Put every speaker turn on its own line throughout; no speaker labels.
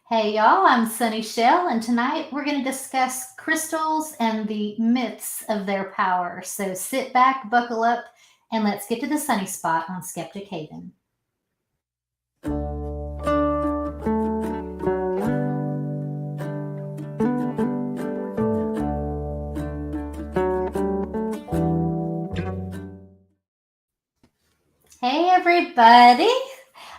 Hey y'all, I'm Sunny Shell, and tonight we're going to discuss crystals and the myths of their power. So sit back, buckle up, and let's get to the sunny spot on Skeptic Haven. Hey everybody!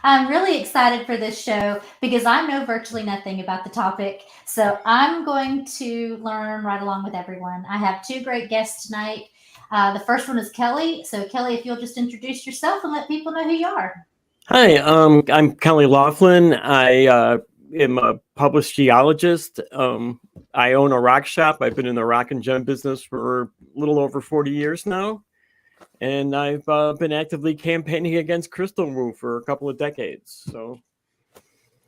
I'm really excited for this show because I know virtually nothing about the topic. So I'm going to learn right along with everyone. I have two great guests tonight. The first one is Kelly. So, Kelly, if you'll just introduce yourself and let people know who you are.
Hi, I'm Kelly Laughlin. I am a published geologist. I own a rock shop. I've been in the rock and gem business for a little over 40 years now. And I've been actively campaigning against crystal woo for a couple of decades. So,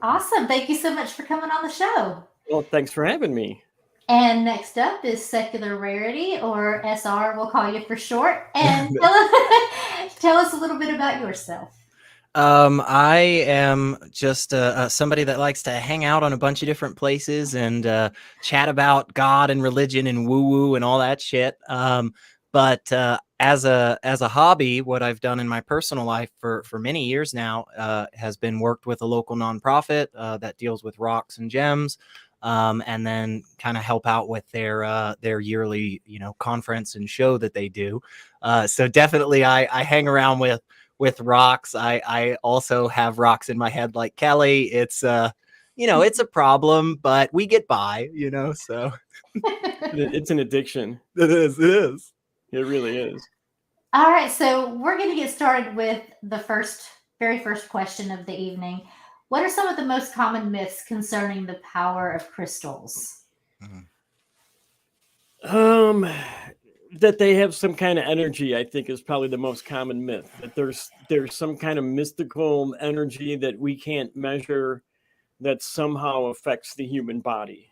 Awesome. Thank you so much for coming on the show.
well, thanks for having me.
And next up is Secular Rarity, or SR, we'll call you for short. And tell us a little bit about yourself.
I am just somebody that likes to hang out on a bunch of different places and chat about God and religion and woo-woo and all that shit. But as a hobby, what I've done in my personal life for many years now has been worked with a local nonprofit that deals with rocks and gems. And then kind of help out with their yearly, conference and show that they do. So definitely I hang around with rocks. I also have rocks in my head like Kelly. It's it's a problem, but we get by, so
It's an addiction.
it is.
It really is.
All right, so we're going to get started with the very first question of the evening. What are some of the most common myths concerning the power of crystals?
That they have some kind of energy, I think, is probably the most common myth. That there's some kind of mystical energy that we can't measure that somehow affects the human body.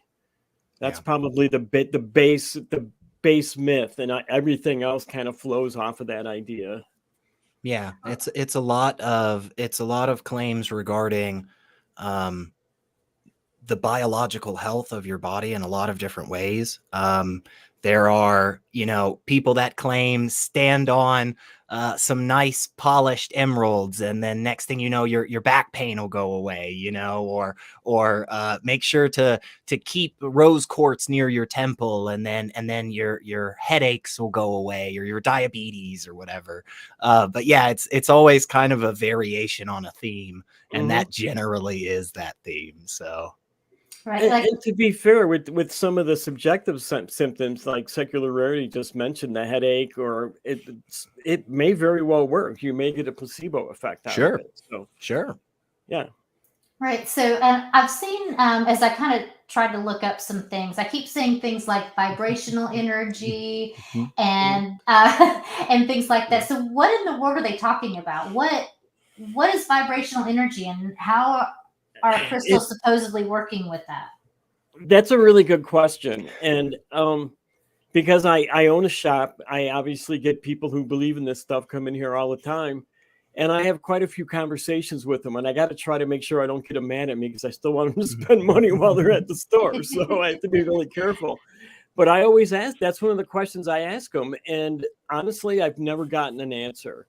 That's probably the base myth, and everything else kind of flows off of that idea.
Yeah, it's a lot of claims regarding the biological health of your body in a lot of different ways. There are, people that claim stand on some nice polished emeralds, and then next thing you know, your back pain will go away, or make sure to keep rose quartz near your temple, and then your headaches will go away, or your diabetes or whatever. But yeah, it's always kind of a variation on a theme, and that generally is that theme. So.
Right,
And to be fair, with some of the subjective symptoms, like secular rarity just mentioned, the headache, or it may very well work. You may get a placebo effect out of it. So,
Sure.
Yeah.
right. So I've seen, as I kind of tried to look up some things, I keep seeing things like vibrational energy and and things like that. So what in the world are they talking about? What is vibrational energy, and how are crystals supposedly working with that?
That's a really good question. And because I own a shop, I obviously get people who believe in this stuff come in here all the time. And I have quite a few conversations with them. And I got to try to make sure I don't get them mad at me, because I still want them to spend money while they're at the store. So I have to be really careful. But I always ask, that's one of the questions I ask them. And honestly, I've never gotten an answer.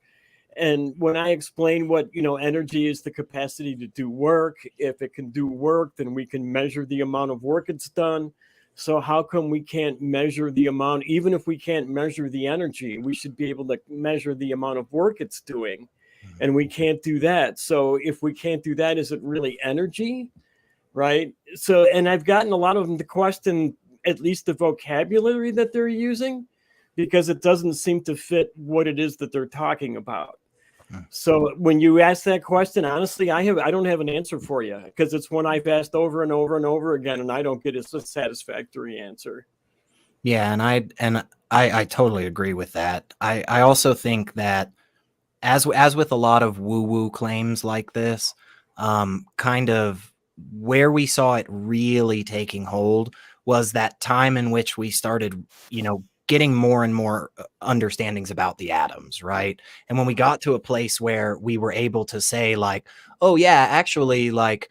And when I explain what, energy is, the capacity to do work, if it can do work, then we can measure the amount of work it's done. So how come we can't measure the amount? Even if we can't measure the energy, we should be able to measure the amount of work it's doing. And we can't do that. So if we can't do that, is it really energy? Right. So, and I've gotten a lot of them to question at least the vocabulary that they're using, because it doesn't seem to fit what it is that they're talking about. So when you ask that question, honestly, I don't have an answer for you, because it's one I've asked over and over and over again, and I don't get a satisfactory answer.
Yeah, and I totally agree with that. I also think that as with a lot of woo-woo claims like this, kind of where we saw it really taking hold was that time in which we started, getting more and more understandings about the atoms, right? And when we got to a place where we were able to say, like, oh yeah, actually, like,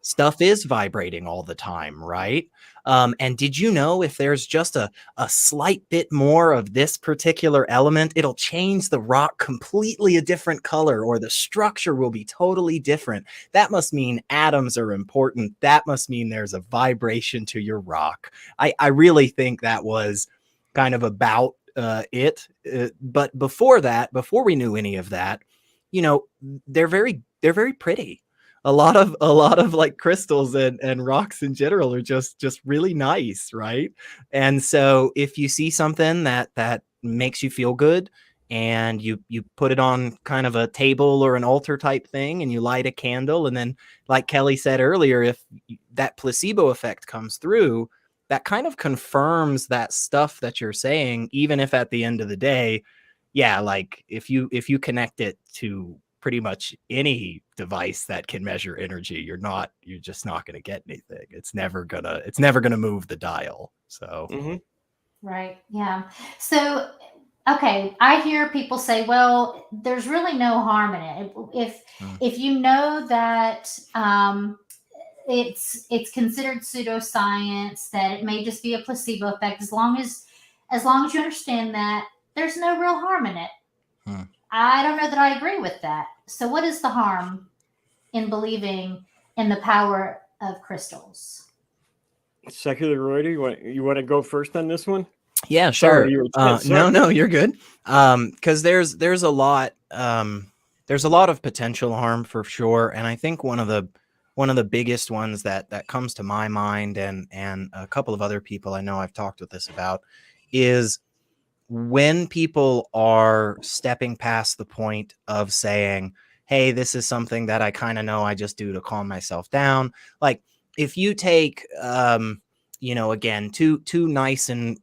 stuff is vibrating all the time, right? And did you know if there's just a slight bit more of this particular element, it'll change the rock completely a different color, or the structure will be totally different? That must mean atoms are important. That must mean there's a vibration to your rock. I really think that was kind of about it. But before that, before we knew any of that, you know, they're very pretty. A lot of like crystals and rocks in general are just really nice, right? And so if you see something that makes you feel good, and you put it on kind of a table or an altar type thing, and you light a candle, and then, like Kelly said earlier, if that placebo effect comes through, that kind of confirms that stuff that you're saying, even if at the end of the day, yeah, like if you connect it to pretty much any device that can measure energy, you're just not going to get anything. It's never gonna move the dial. So
Right. Yeah. So, okay, I hear people say, well, there's really no harm in it. If you know that it's considered pseudoscience, that it may just be a placebo effect, as long as you understand that there's no real harm in it. I don't know that I agree with that. So what is the harm in believing in the power of crystals?
Secular Rarity, you want to go first on this one?
Yeah, sure.
Sorry.
No, you're good. Because there's a lot of potential harm for sure, and I think one of the biggest ones that comes to my mind, and a couple of other people I know I've talked with this about, is when people are stepping past the point of saying, hey, this is something that I kind of know I just do to calm myself down. Like if you take, again, two nice and,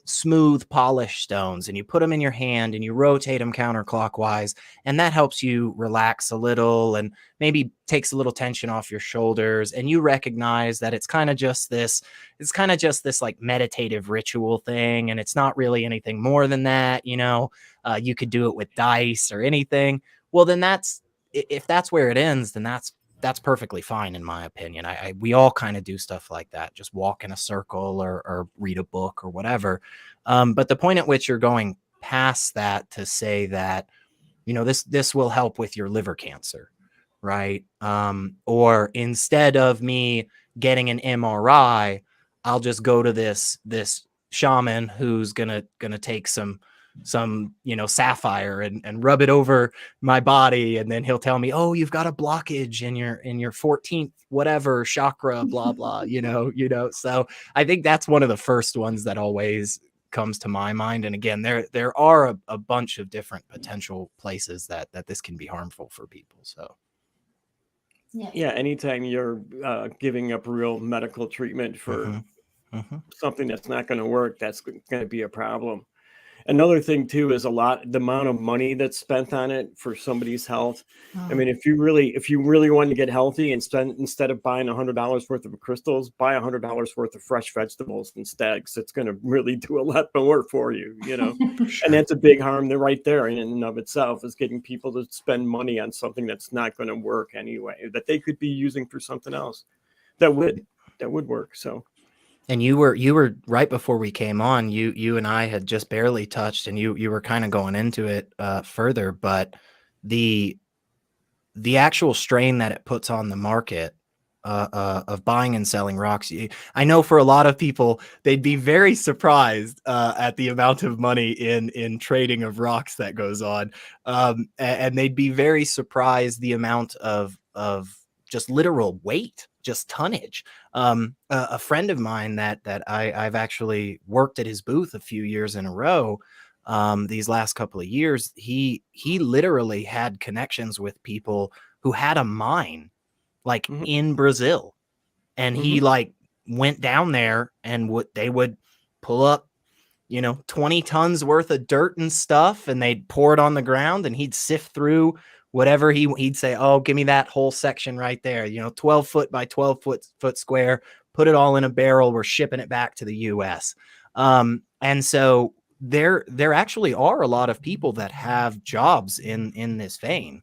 smooth polished stones, and you put them in your hand and you rotate them counterclockwise, and that helps you relax a little and maybe takes a little tension off your shoulders, and you recognize that it's kind of just this like meditative ritual thing, and it's not really anything more than that. You could do it with dice or anything. Well, then if that's where it ends, then that's perfectly fine, in my opinion. We all kind of do stuff like that, just walk in a circle or read a book or whatever. But the point at which you're going past that to say that, this will help with your liver cancer, right? Or instead of me getting an MRI, I'll just go to this shaman who's gonna take some sapphire and rub it over my body, and then he'll tell me, oh, you've got a blockage in your 14th whatever chakra, blah blah. So I think that's one of the first ones that always comes to my mind. And again, there are a bunch of different potential places that this can be harmful for people. So
yeah, anytime you're giving up real medical treatment for something that's not going to work, that's going to be a problem. Another thing too is the amount of money that's spent on it for somebody's health. I mean, if you really want to get healthy and instead of buying $100 worth of crystals, buy $100 worth of fresh vegetables instead, because it's going to really do a lot more for you,
Sure.
And that's a big harm right there in and of itself, is getting people to spend money on something that's not going to work anyway, that they could be using for something else that would work. So.
And you were right before we came on. You and I had just barely touched, and you were kind of going into it further. But the actual strain that it puts on the market of buying and selling rocks, I know for a lot of people, they'd be very surprised at the amount of money in trading of rocks that goes on, and they'd be very surprised the amount of just literal weight, just tonnage. A friend of mine that I've actually worked at his booth a few years in a row, these last couple of years, he literally had connections with people who had a mine like in Brazil, and he like went down there, and they would pull up 20 tons worth of dirt and stuff, and they'd pour it on the ground, and he'd sift through whatever he'd say, oh, give me that whole section right there, 12 foot by 12 foot square, put it all in a barrel, we're shipping it back to the US. And so there actually are a lot of people that have jobs in this vein.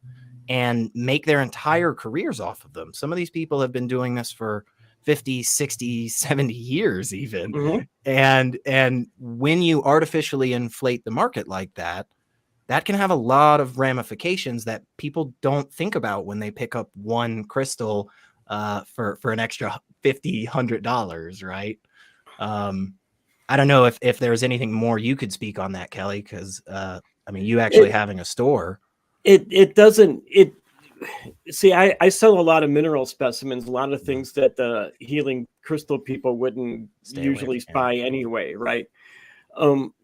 and make their entire careers off of them. Some of these people have been doing this for 50, 60, 70 years even.
Mhm.
And when you artificially inflate the market like that, that can have a lot of ramifications that people don't think about when they pick up one crystal for an extra $50, $100, right? I don't know if there's anything more you could speak on that, Kelly, because I mean, you actually having a store.
It doesn't, see, I sell a lot of mineral specimens, a lot of things that the healing crystal people wouldn't usually buy anyway, right?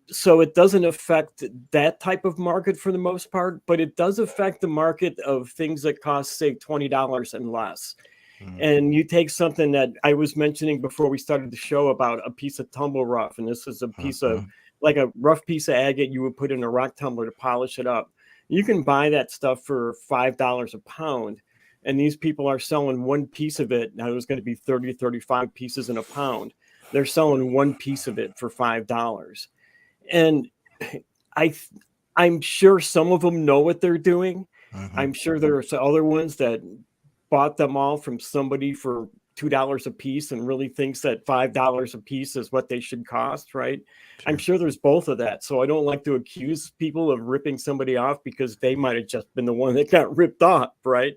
So it doesn't affect that type of market for the most part, but it does affect the market of things that cost, say, $20 and less. And you take something that I was mentioning before we started the show about a piece of tumble rough, and this is a piece of like a rough piece of agate you would put in a rock tumbler to polish it up. You can buy that stuff for $5 a pound, and these people are selling one piece of it. Now it was going to be 30, 35 pieces in a pound. They're selling one piece of it for $5. And I'm sure some of them know what they're doing. I'm sure there are some other ones that bought them all from somebody for $2 a piece and really thinks that $5 a piece is what they should cost, right? Sure. I'm sure there's both of that. So I don't like to accuse people of ripping somebody off because they might have just been the one that got ripped off, right?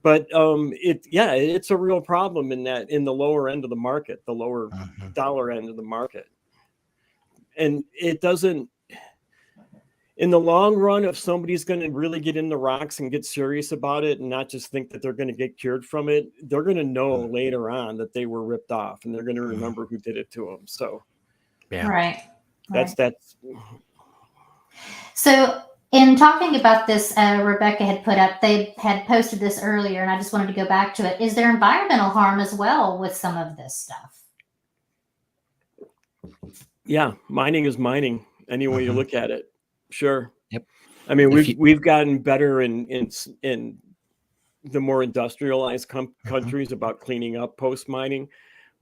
But it's a real problem in the lower end of the market, the lower dollar end of the market. And it doesn't, in the long run, if somebody's going to really get into rocks and get serious about it and not just think that they're going to get cured from it, they're going to know later on that they were ripped off, and they're going to remember who did it to them. So,
yeah, right.
That's.
So, in talking about this, Rebecca they had posted this earlier, and I just wanted to go back to it. Is there environmental harm as well with some of this stuff?
Yeah, mining is mining any way you look at it. Sure.
Yep.
I mean, we've gotten better in the more industrialized countries about cleaning up post mining,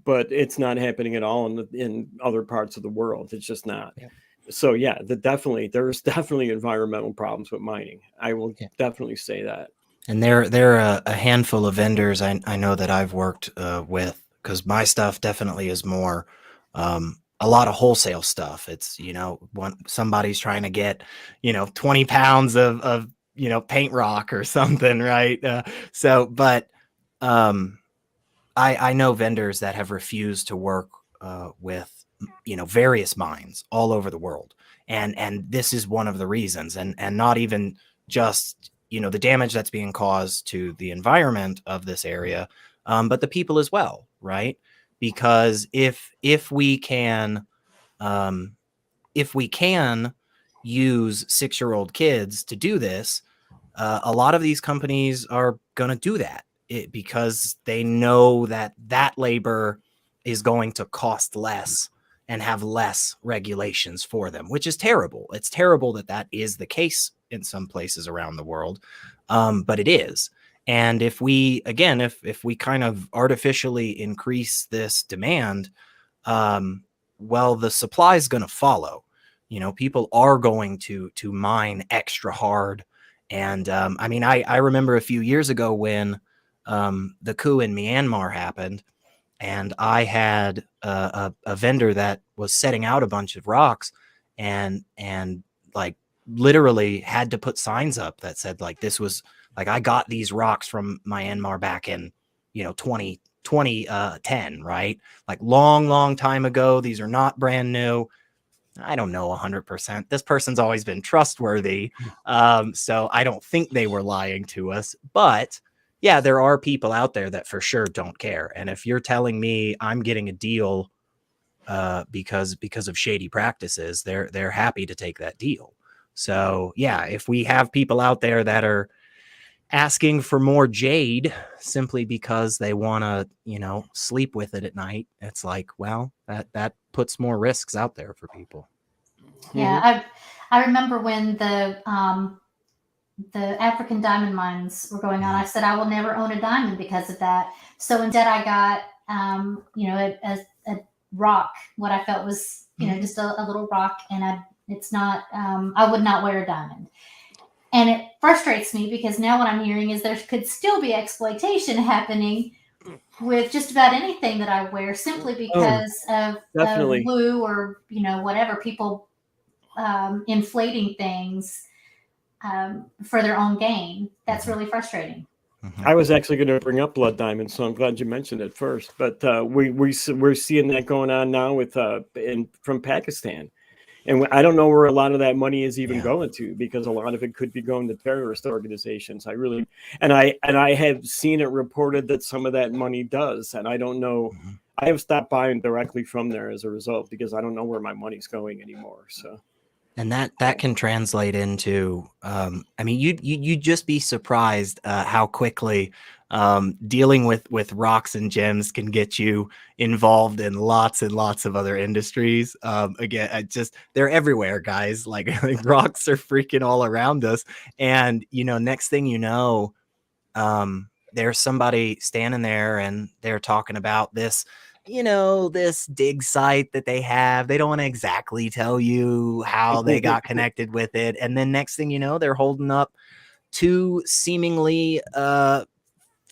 but it's not happening at all in other parts of the world. It's just not. Yep. So yeah, there's definitely environmental problems with mining. I will definitely say that.
And there are a handful of vendors I know that I've worked with, because my stuff definitely is more a lot of wholesale stuff. It's, somebody's trying to get, 20 pounds of paint rock or something, right? But I know vendors that have refused to work with, various mines all over the world. And this is one of the reasons, and not even just, the damage that's being caused to the environment of this area, but the people as well, right? Because if we can use 6-year-old kids to do this, a lot of these companies are going to do that because they know that labor is going to cost less and have less regulations for them, which is terrible. It's terrible that is the case in some places around the world, but it is. And if we kind of artificially increase this demand, well, the supply is going to follow. People are going to mine extra hard. And I mean, I remember a few years ago when the coup in Myanmar happened, and I had a vendor that was setting out a bunch of rocks and like literally had to put signs up that said, like, this was like, I got these rocks from Myanmar back in 2010, right? Like long time ago. These are not brand new. I don't know 100%. This person's always been trustworthy. So I don't think they were lying to us. But yeah, there are people out there that for sure don't care. And if you're telling me I'm getting a deal because of shady practices, they're happy to take that deal. So yeah, if we have people out there that are asking for more jade simply because they want to, sleep with it at night, it's like, well, that puts more risks out there for people.
Yeah, I remember when the African diamond mines were going on. I said I will never own a diamond because of that. So instead, I got a rock, what I felt was just a little rock, and it's not. I would not wear a diamond. And it frustrates me because now what I'm hearing is there could still be exploitation happening with just about anything that I wear simply because of
definitely.
woo or, whatever, people inflating things for their own gain. That's really frustrating.
I was actually going to bring up blood diamonds, so I'm glad you mentioned it first. But we're seeing that going on now with from Pakistan, and I don't know where a lot of that money is even going to, because a lot of it could be going to terrorist organizations. I have seen it reported that some of that money does, and I don't know. I have stopped buying directly from there as a result, because I don't know where my money's going anymore. So.
And that can translate into, I mean, you'd just be surprised how quickly dealing with rocks and gems can get you involved in lots and lots of other industries. Again, they're everywhere, guys. Like rocks are freaking all around us. And, next thing you know, there's somebody standing there and they're talking about this, this dig site that they have. They don't want to exactly tell you how they got connected with it. And then next thing you know, they're holding up two seemingly 3,000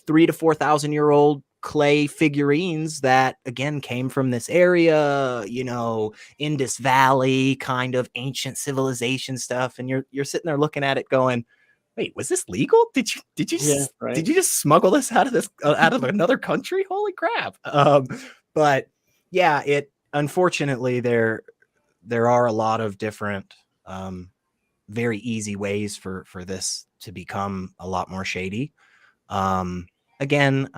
to 4,000 year old clay figurines that again came from this area, Indus Valley kind of ancient civilization stuff. And you're sitting there looking at it going, wait, was this legal? Did you just smuggle this out of another country? Holy crap. But yeah, unfortunately there are a lot of different very easy ways for this to become a lot more shady. Again,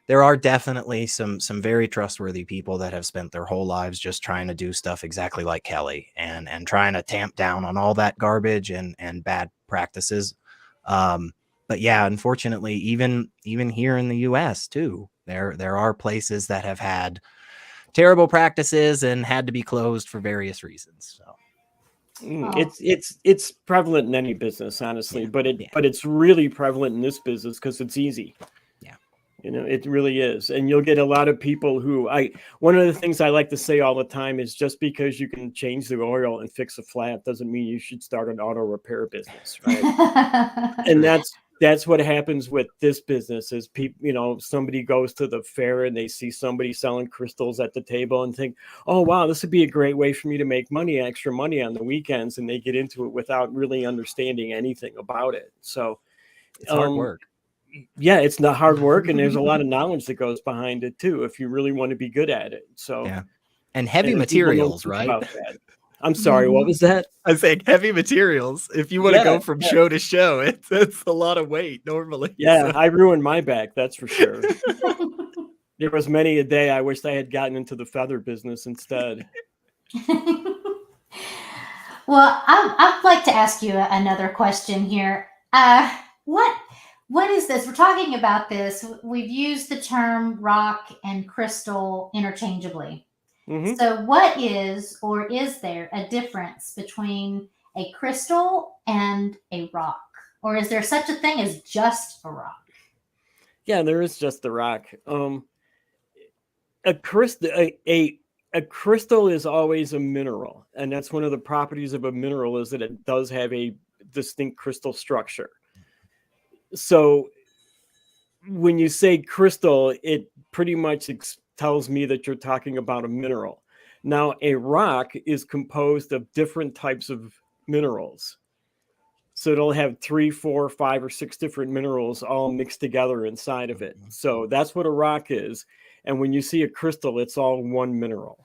there are definitely some very trustworthy people that have spent their whole lives just trying to do stuff exactly like Kelly and trying to tamp down on all that garbage and bad practices. But yeah, unfortunately, even here in the US too, there are places that have had terrible practices and had to be closed for various reasons. So
it's prevalent in any business, honestly, but it's really prevalent in this business because it's easy. It really is. And you'll get a lot of people who one of the things I like to say all the time is, just because you can change the oil and fix a flat doesn't mean you should start an auto repair business, right? And that's what happens with this business is people, somebody goes to the fair and they see somebody selling crystals at the table and think, oh, wow, this would be a great way for me to make extra money on the weekends. And they get into it without really understanding anything about it. So
it's hard work.
Yeah, it's not hard work, and there's a lot of knowledge that goes behind it too, if you really want to be good at it. So
and heavy materials, right?
I'm sorry, what was that?
I was saying heavy materials. If you want to go from show to show, it's a lot of weight normally.
Yeah, so. I ruined my back, that's for sure. There was many a day I wished I had gotten into the feather business instead.
Well, I'd like to ask you another question here. What is this? We're talking about this. We've used the term rock and crystal interchangeably. Mm-hmm. So what is, or is there a difference between a crystal and a rock? Or is there such a thing as just a rock?
Yeah, there is just a rock. A crystal is always a mineral. And that's one of the properties of a mineral, is that it does have a distinct crystal structure. So when you say crystal, it pretty much tells me that you're talking about a mineral. Now, a rock is composed of different types of minerals. So it'll have 3, 4, 5, or 6 different minerals all mixed together inside of it. So that's what a rock is. And when you see a crystal, it's all one mineral.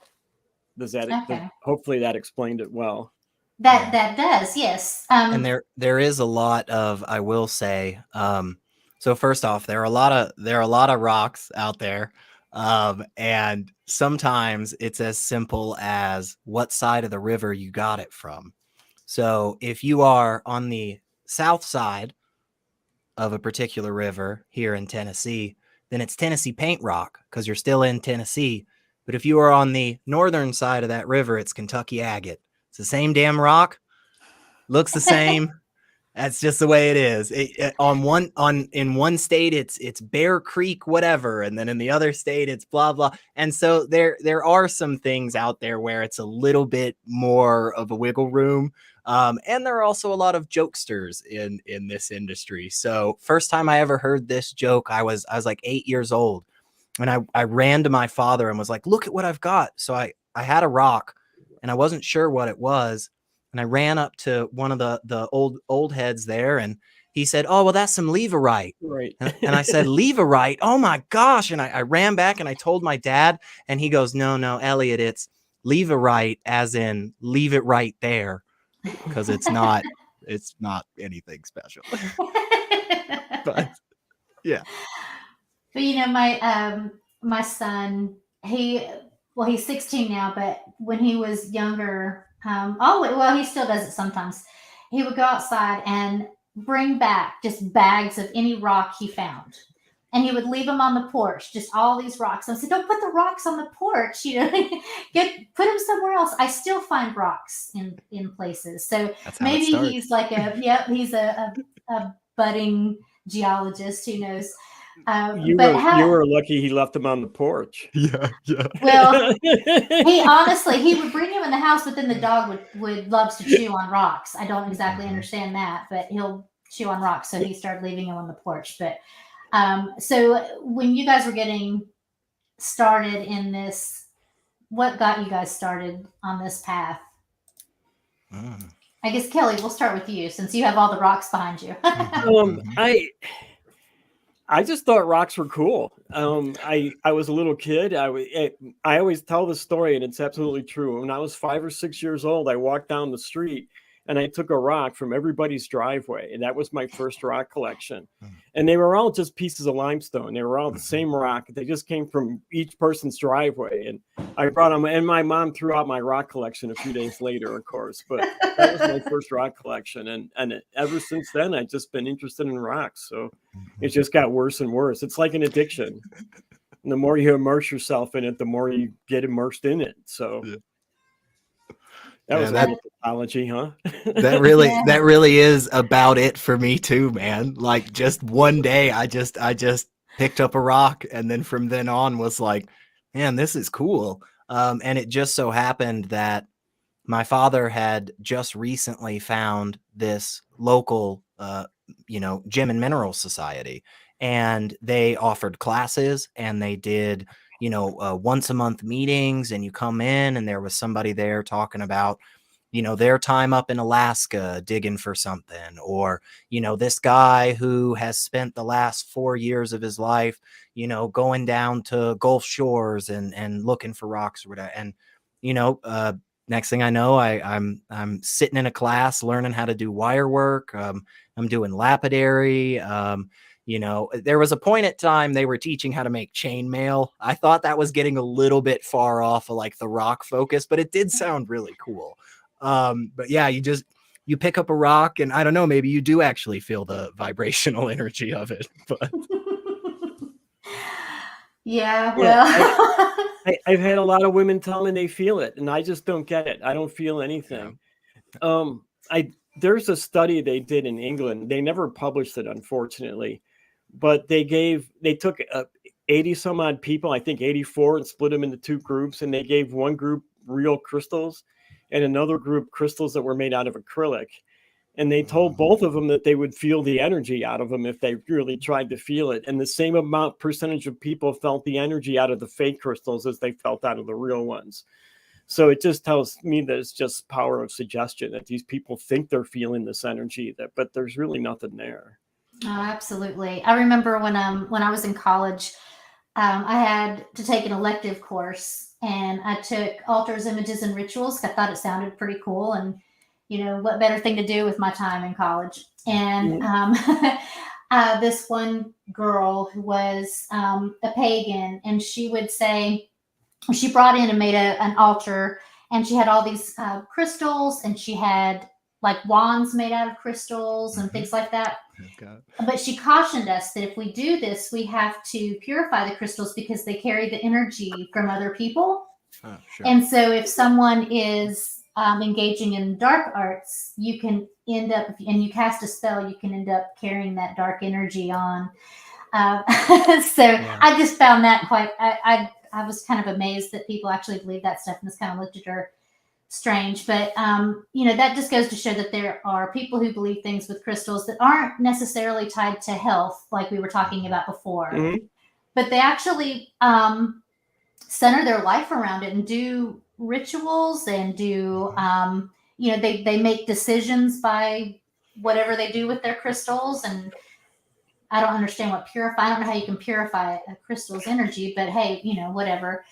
Hopefully that explained it well.
That does, yes.
And there is a lot of, I will say, so first off, there are a lot of rocks out there, and sometimes it's as simple as what side of the river you got it from. So if you are on the south side of a particular river here in Tennessee, then it's Tennessee paint rock because you're still in Tennessee. But if you are on the northern side of that river, it's Kentucky agate. It's the same damn rock, looks the same, That's just the way it is. In one state it's Bear Creek whatever, and then in the other state it's blah blah. And so there are some things out there where it's a little bit more of a wiggle room. And there are also a lot of jokesters in this industry. So first time I ever heard this joke, I was like 8 years old, and I ran to my father and was like, "Look at what I've got." So I had a rock, and I wasn't sure what it was. And I ran up to one of the old heads there, and he said, "Oh, well, that's some leverite."
Right.
And I said, "Leverite? Oh my gosh." And I ran back and I told my dad, and he goes, No, Elliot, it's leverite as in leave it right there. Because it's not anything special. But yeah.
But my son, he's 16 now, but when he was younger, he still does it sometimes. He would go outside and bring back just bags of any rock he found. And he would leave them on the porch, just all these rocks. And I said, "Don't put the rocks on the porch, put them somewhere else." I still find rocks in places. So maybe he's like he's a budding geologist, who knows.
You were lucky he left them on the porch.
Yeah.
Well, he would bring him in the house, but then the dog loves to chew on rocks. I don't exactly understand that, but he'll chew on rocks. So he started leaving him on the porch. But so when you guys were getting started in this, what got you guys started on this path? I guess, Kelly, we'll start with you since you have all the rocks behind you.
I just thought rocks were cool. I was a little kid. I always tell the story, and it's absolutely true. When I was 5 or 6 years old, I walked down the street and I took a rock from everybody's driveway, and that was my first rock collection. And they were all just pieces of limestone. They were all the same rock. They just came from each person's driveway, and I brought them. And my mom threw out my rock collection a few days later, of course. But that was my first rock collection, and ever since then, I've just been interested in rocks. So it just got worse and worse. It's like an addiction. And the more you immerse yourself in it, the more you get immersed in it. So. Yeah. That was a pathology, huh?
That really is about it for me too, man. Like just one day I just picked up a rock, and then from then on was like, man, this is cool. And it just so happened that my father had just recently found this local gem and mineral society, and they offered classes, and they did once a month meetings, and you come in and there was somebody there talking about, their time up in Alaska digging for something, or, this guy who has spent the last 4 years of his life, going down to Gulf shores and looking for rocks or whatever. And, next thing I know, I'm sitting in a class learning how to do wire work. I'm doing lapidary. There was a point at time they were teaching how to make chainmail. I thought that was getting a little bit far off of like the rock focus, but it did sound really cool. But yeah, you pick up a rock, and I don't know, maybe you do actually feel the vibrational energy of it. But
yeah, well,
I've had a lot of women tell me they feel it, and I just don't get it. I don't feel anything. There's a study they did in England. They never published it, unfortunately, but they took 80 some odd people, I think 84, and split them into two groups. And they gave one group real crystals and another group crystals that were made out of acrylic. And they told both of them that they would feel the energy out of them if they really tried to feel it. And the same percentage of people felt the energy out of the fake crystals as they felt out of the real ones. So it just tells me that it's just power of suggestion, that these people think they're feeling this energy, but there's really nothing there.
Oh, absolutely. I remember when I was in college, I had to take an elective course, and I took altars, images, and rituals. I thought it sounded pretty cool, and what better thing to do with my time in college? And this one girl who was a pagan, and she would say, she brought in and made an altar, and she had all these crystals, and she had like wands made out of crystals and things like that. Okay. But she cautioned us that if we do this, we have to purify the crystals because they carry the energy from other people. Oh, sure. And so if someone is engaging in dark arts, you can end up, and you cast a spell, you can end up carrying that dark energy on. So
Yeah.
I just found that quite, I was kind of amazed that people actually believe that stuff, and this kind of looked at her strange. But that just goes to show that there are people who believe things with crystals that aren't necessarily tied to health, like we were talking about before, but they actually center their life around it and do rituals and do they make decisions by whatever they do with their crystals. And I don't understand what purify. I don't know how you can purify a crystal's energy, but hey, whatever.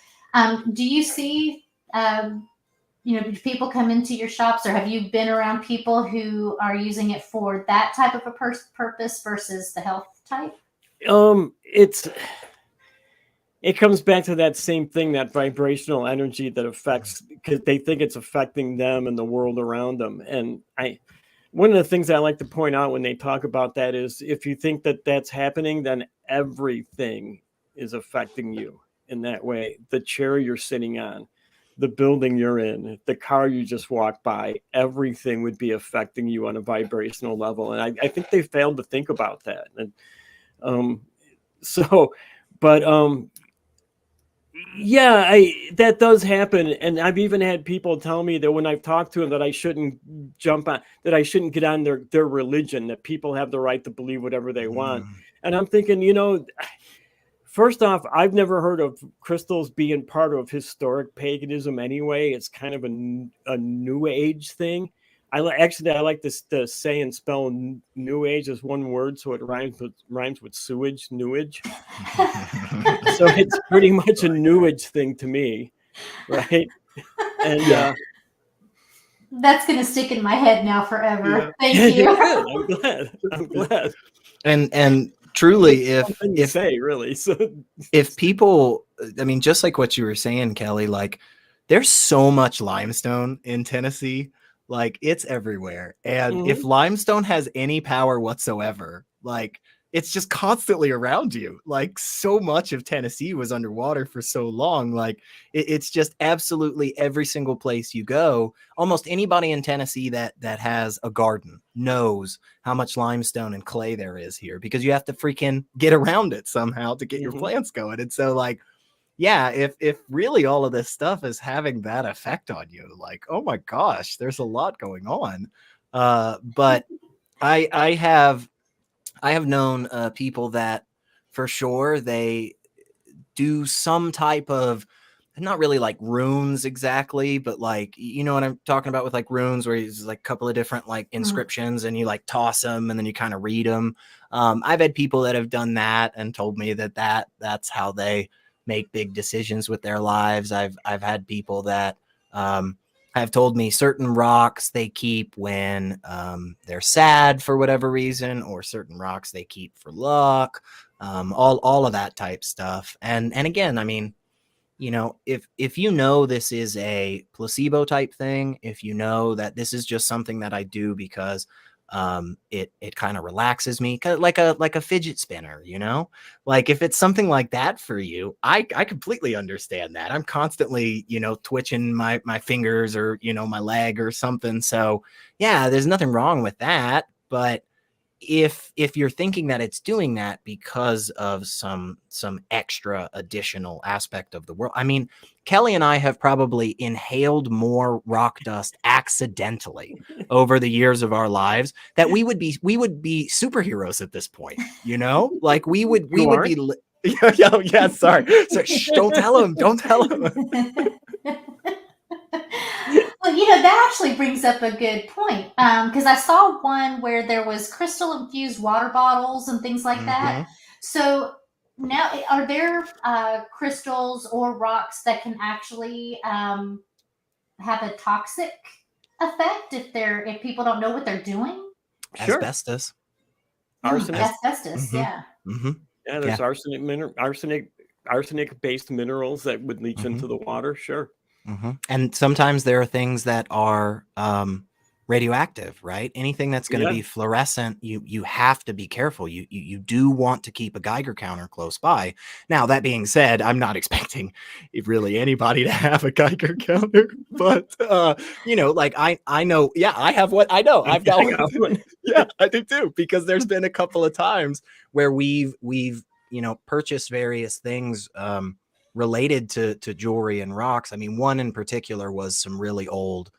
Do you see, do people come into your shops, or have you been around people who are using it for that type of a purpose versus the health type?
It comes back to that same thing, that vibrational energy that affects, because they think it's affecting them and the world around them. And one of the things I like to point out when they talk about that is, if you think that that's happening, then everything is affecting you in that way. The chair you're sitting on, the building you're in, the car you just walked by, everything would be affecting you on a vibrational level. And I think they failed to think about that. And yeah, that does happen. And I've even had people tell me that when I've talked to them that I shouldn't that I shouldn't get on their religion, that people have the right to believe whatever they want. And I'm thinking, first off, I've never heard of crystals being part of historic paganism anyway. It's kind of a new age thing. I like this to say and spell new age as one word, so it rhymes with sewage, newage. So it's pretty much a new age thing to me, right? And
that's going to stick in my head now forever. Thank you.
I'm glad.
And truly, if people, I mean, just like what you were saying, Kelly, like, there's so much limestone in Tennessee, like, it's everywhere. And if limestone has any power whatsoever, like, it's just constantly around you. Like, so much of Tennessee was underwater for so long. Like, it's just absolutely every single place you go. Almost anybody in Tennessee that has a garden knows how much limestone and clay there is here, because you have to freaking get around it somehow to get your plants going. And so, like, yeah, if really all of this stuff is having that effect on you, like, oh my gosh, there's a lot going on. But I have known people that for sure they do some type of, not really like runes exactly, but like, you know what I'm talking about with like runes, where it's like a couple of different like inscriptions and you like toss them and then you kind of read them. I've had people that have done that and told me that's how they make big decisions with their lives. I've had people that have told me certain rocks they keep when they're sad for whatever reason, or certain rocks they keep for luck, all of that type stuff. And again, I mean, if this is a placebo type thing, if that this is just something that I do because it kind of relaxes me, like a fidget spinner, like if it's something like that for you, I completely understand that. I'm constantly, twitching my fingers or, my leg or something. So yeah, there's nothing wrong with that. But if you're thinking that it's doing that because of some extra additional aspect of the world, I mean, Kelly and I have probably inhaled more rock dust accidentally over the years of our lives that we would be superheroes at this point, like we would be yeah, sorry. So, shh, don't tell him.
Well, that actually brings up a good point, because I saw one where there was crystal infused water bottles and things like that. So now, are there crystals or rocks that can actually have a toxic effect if people don't know what they're doing?
Sure.
Asbestos.
Asbestos, yeah.
Yeah, there's arsenic based minerals that would leach into the water. Sure.
And sometimes there are things that are radioactive, right? Anything that's going to be fluorescent, you have to be careful. You do want to keep a Geiger counter close by. Now, that being said, I'm not expecting really anybody to have a Geiger counter, but like I know, I have what I know. I've got one. Yeah, I do too, because there's been a couple of times where we've purchased various things related to jewelry and rocks. I mean, one in particular was some really old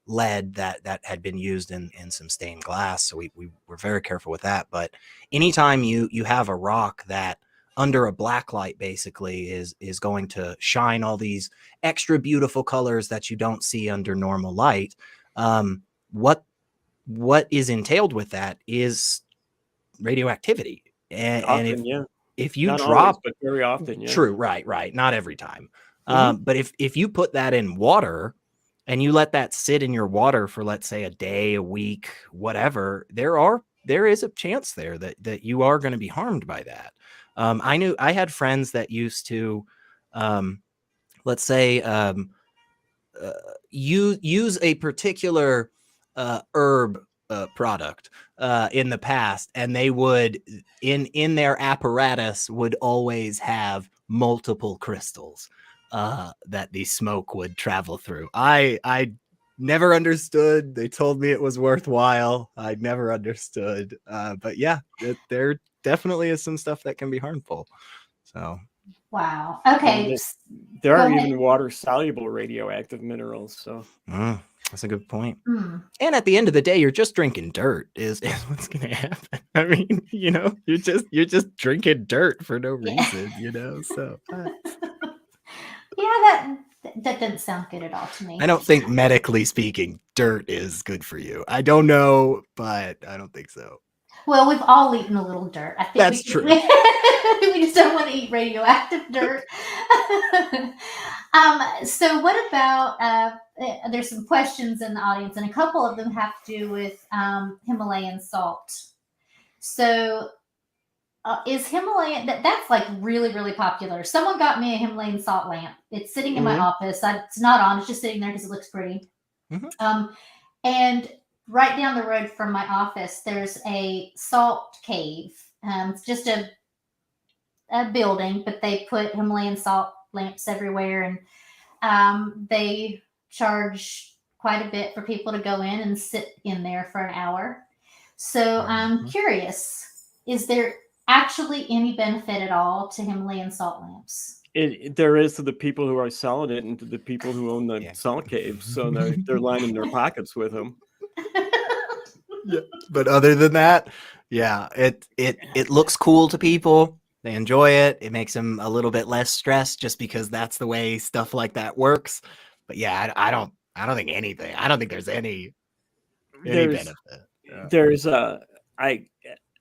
lead that had been used in some stained glass, so we were very careful with that. But anytime you have a rock that under a black light basically is going to shine all these extra beautiful colors that you don't see under normal light, what is entailed with that is radioactivity. And if you
not
drop
always, but very often,
true, right, not every time. But if you put that in water and you let that sit in your water for, let's say, a day, a week, whatever, there is a chance there that you are going to be harmed by that. I had friends that used to, let's say, use a particular herb product in the past, and they would in their apparatus would always have multiple crystals that the smoke would travel through. I never understood. They told me it was worthwhile. I never understood. But yeah, there definitely is some stuff that can be harmful. So
wow. Okay.
There are even water soluble radioactive minerals. So
that's a good point. And at the end of the day, you're just drinking dirt is what's going to happen. I mean, you're just drinking dirt for no reason, so.
Yeah, that doesn't sound good at all to me.
I don't think medically speaking, dirt is good for you. I don't know, but I don't think so.
Well, we've all eaten a little dirt. I think
that's true.
We just don't want to eat radioactive dirt. So what about, there's some questions in the audience, and a couple of them have to do with Himalayan salt. So is Himalayan, that's like really, really popular. Someone got me a Himalayan salt lamp. It's sitting in my office. It's not on. It's just sitting there because it looks pretty. And right down the road from my office, there's a salt cave. It's just a building, but they put Himalayan salt lamps everywhere, and they charge quite a bit for people to go in and sit in there for an hour. So I'm curious, is there actually any benefit at all to Himalayan salt lamps?
There is to the people who are selling it and to the people who own the salt caves. So they're lining their pockets with them.
Yeah, but other than that, it looks cool to people. They enjoy it. It makes them a little bit less stressed just because that's the way stuff like that works. But yeah, I don't think anything. I don't think there's any benefit. Yeah.
There's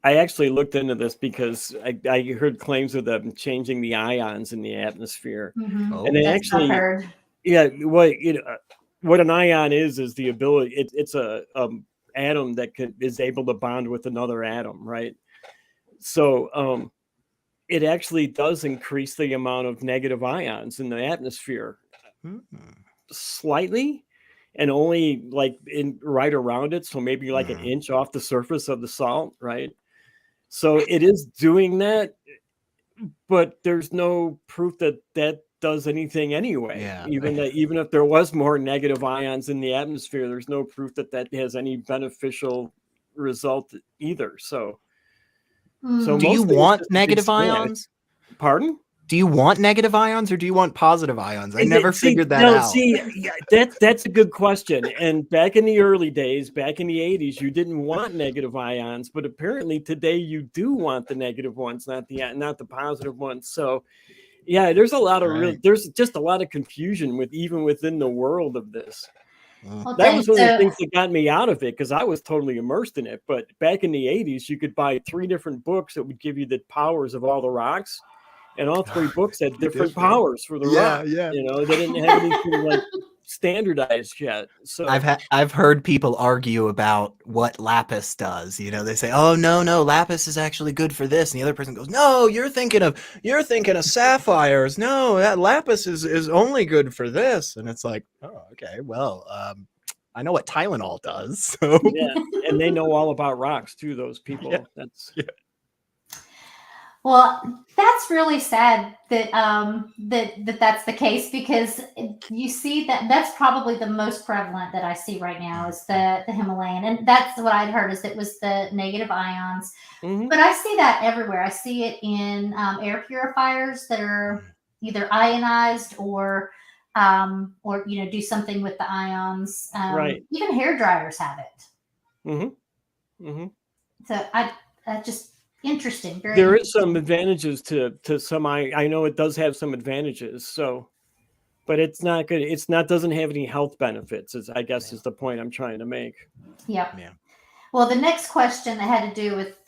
I actually looked into this because I heard claims of them changing the ions in the atmosphere, and they actually, what an ion is the ability. It's a atom that is able to bond with another atom, right? So it actually does increase the amount of negative ions in the atmosphere slightly, and only like right around it, so maybe like an inch off the surface of the salt, right? So it is doing that, but there's no proof that does anything anyway.
Yeah.
Even if there was more negative ions in the atmosphere, there's no proof that has any beneficial result either. So
do you want negative ions?
Pardon?
Do you want negative ions or do you want positive ions? I never figured that out.
That's a good question. And back in the early days, back in the 80s, you didn't want negative ions, but apparently today you do want the negative ones, not the positive ones. So yeah, there's a lot of there's just a lot of confusion even within the world of this.
Well,
that was one of the things that got me out of it, because I was totally immersed in it. But back in the 80s, you could buy 3 different books that would give you the powers of all the rocks. And all 3 books had different powers for the rock.
Yeah.
They didn't have anything like standardized yet. So
I've heard people argue about what lapis does. They say, "Oh no, lapis is actually good for this," and the other person goes, "No, you're thinking of sapphires. No, that lapis is only good for this." And it's like, oh, okay, well, I know what Tylenol does. So
Yeah, and they know all about rocks too. Those people.
Yeah.
That's
Well, that's really sad that that's the case, because you see that's probably the most prevalent that I see right now is the Himalayan, and that's what I'd heard is it was the negative ions.
Mhm.
But I see that everywhere. I see it in air purifiers that are either ionized or do something with the ions.
Right.
Even hair dryers have it.
Mm-hmm.
So I just interesting. Very
There is
interesting.
some advantages to some. I know it does have some advantages. So, but it's not good. It's not doesn't have any health benefits. I guess is the point I'm trying to make.
Yep.
Yeah.
Well, the next question that had to do with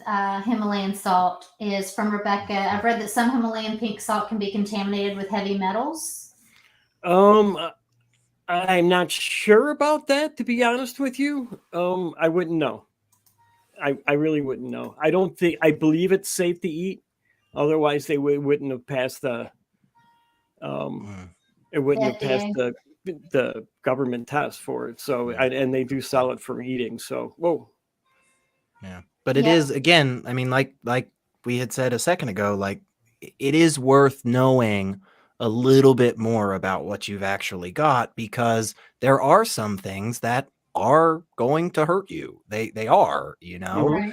Himalayan salt is from Rebecca. I've read that some Himalayan pink salt can be contaminated with heavy metals.
I'm not sure about that, to be honest with you. I wouldn't know. I really wouldn't know. I believe it's safe to eat. Otherwise, they wouldn't have passed the. It wouldn't have passed
FDA.
the government test for it. So, and they do sell it for eating. So, whoa.
Yeah. But it is, again, I mean, like we had said a second ago, like it is worth knowing a little bit more about what you've actually got, because there are some things that are going to hurt you. They are, you know.
Right.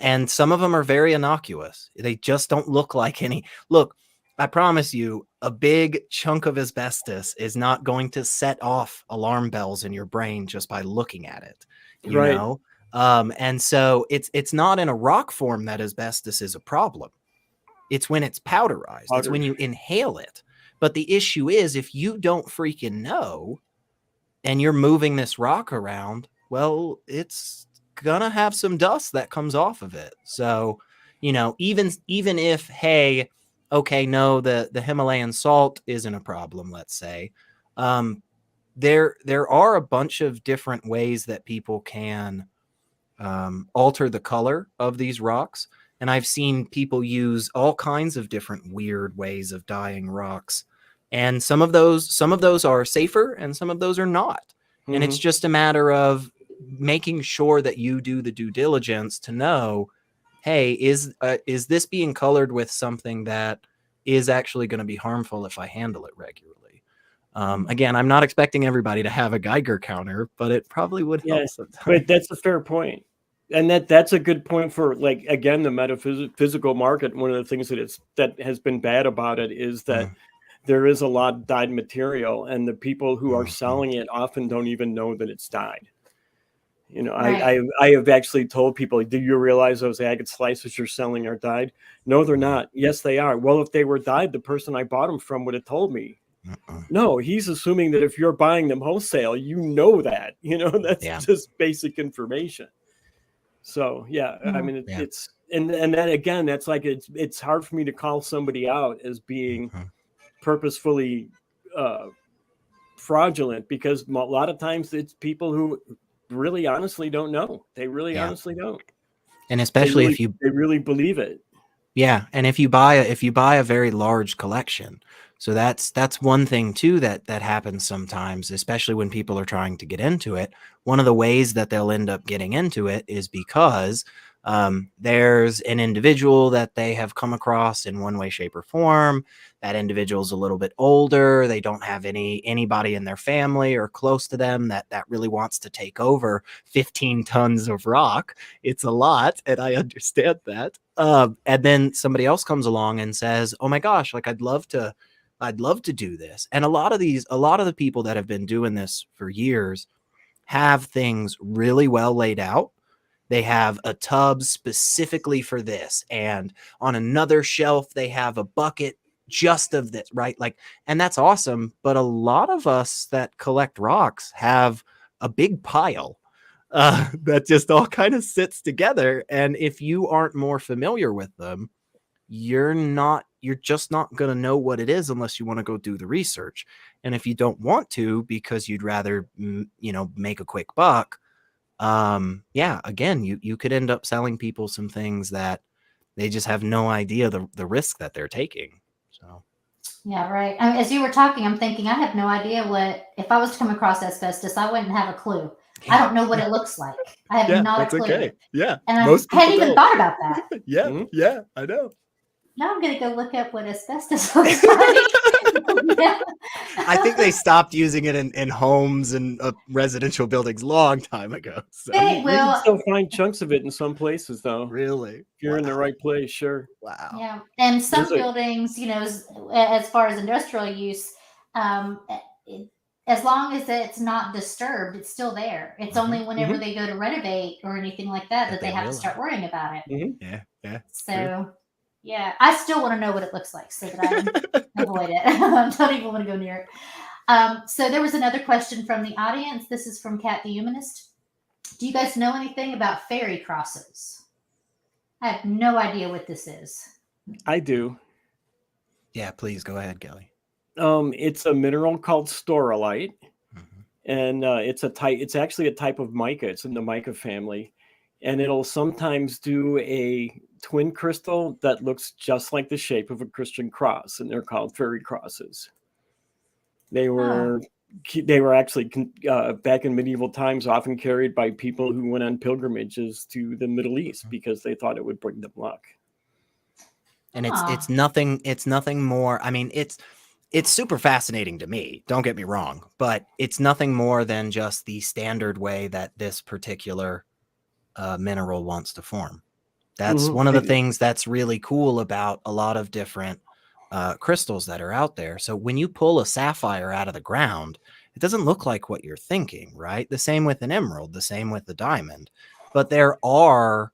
And some of them are very innocuous. They just don't look like any. Look, I promise you, a big chunk of asbestos is not going to set off alarm bells in your brain just by looking at it, you
Right.
know. And so it's not in a rock form that asbestos is a problem. It's when it's powderized. It's when you inhale it. But the issue is, if you don't freaking know and you're moving this rock around, well, it's gonna have some dust that comes off of it. So, you know, even if, hey, okay, no, the Himalayan salt isn't a problem, let's say, there are a bunch of different ways that people can alter the color of these rocks. And I've seen people use all kinds of different weird ways of dyeing rocks. And some of those are safer and some of those are not.
Mm-hmm.
And it's just a matter of making sure that you do the due diligence to know, hey, is this being colored with something that is actually going to be harmful if I handle it regularly? Again, I'm not expecting everybody to have a Geiger counter, but it probably would help sometimes.
But that's a fair point. And that's a good point for, like, again, the metaphysical market. One of the things that has been bad about it is that there is a lot of dyed material, and the people who are selling it often don't even know that it's dyed. You know,
Right.
I have actually told people, do you realize those agate slices you're selling are dyed? No, they're not. Yes, they are. Well, if they were dyed, the person I bought them from would have told me. No, he's assuming that if you're buying them wholesale, you know that. You know, that's just basic information. So, yeah, I mean, it's and that, again, that's like it's hard for me to call somebody out as being purposefully fraudulent, because a lot of times it's people who really honestly don't know. They really honestly don't.
And especially if
they really believe it.
Yeah, and if you buy a very large collection. So that's one thing too that happens sometimes, especially when people are trying to get into it. One of the ways that they'll end up getting into it is because there's an individual that they have come across in one way, shape, or form. That individual's a little bit older. They don't have anybody in their family or close to them that really wants to take over 15 tons of rock. It's a lot, and I understand that. And then somebody else comes along and says, "Oh my gosh, like I'd love to do this." And a lot of the people that have been doing this for years have things really well laid out. They have a tub specifically for this, and on another shelf they have a bucket just of this, right? Like, and that's awesome. But a lot of us that collect rocks have a big pile that just all kind of sits together. And if you aren't more familiar with them, you're just not going to know what it is unless you want to go do the research. And if you don't want to, because you'd rather, make a quick buck, again, you could end up selling people some things that they just have no idea the risk that they're taking. So,
yeah, right. I mean, as you were talking, I'm thinking I have no idea if I was to come across asbestos, I wouldn't have a clue. I don't know what it looks like. I have not a clue.
Okay. Yeah.
And I
Most
hadn't
people
even
don't.
thought about that.
Yeah.
Mhm.
Yeah. I know.
Now I'm going to go look up what asbestos looks like. Yeah.
I think they stopped using it in homes and residential buildings long time ago. So
They
You
will.
can still find chunks of it in some places, though.
really,
If you're in the right place, sure.
Wow.
Yeah, and some
There's a-
buildings, as far as industrial use, as long as it's not disturbed, it's still there. It's only whenever
Mhm.
they go to renovate or anything like that
That
they
they
have to start worrying about it.
Yeah. Yeah.
So, yeah, I still want to know what it looks like so that I avoid it. I don't even want to go near it. So there was another question from the audience. This is from Kat the Humanist. Do you guys know anything about fairy crosses? I have no idea what this is.
I do.
Yeah. Please go ahead, Kelly.
It's a mineral called storolite,
Mhm.
and it's actually a type of mica. It's in the mica family, and it'll sometimes do a twin crystal that looks just like the shape of a Christian cross, and they're called fairy crosses. They were actually back in medieval times often carried by people who went on pilgrimages to the Middle East because they thought it would bring them luck.
And it's nothing more. I mean, it's super fascinating to me. Don't get me wrong, but it's nothing more than just the standard way that this particular mineral wants to form. That's one of the things that's really cool about a lot of different crystals that are out there. So when you pull a sapphire out of the ground, it doesn't look like what you're thinking, right? The same with an emerald, the same with the diamond. But there are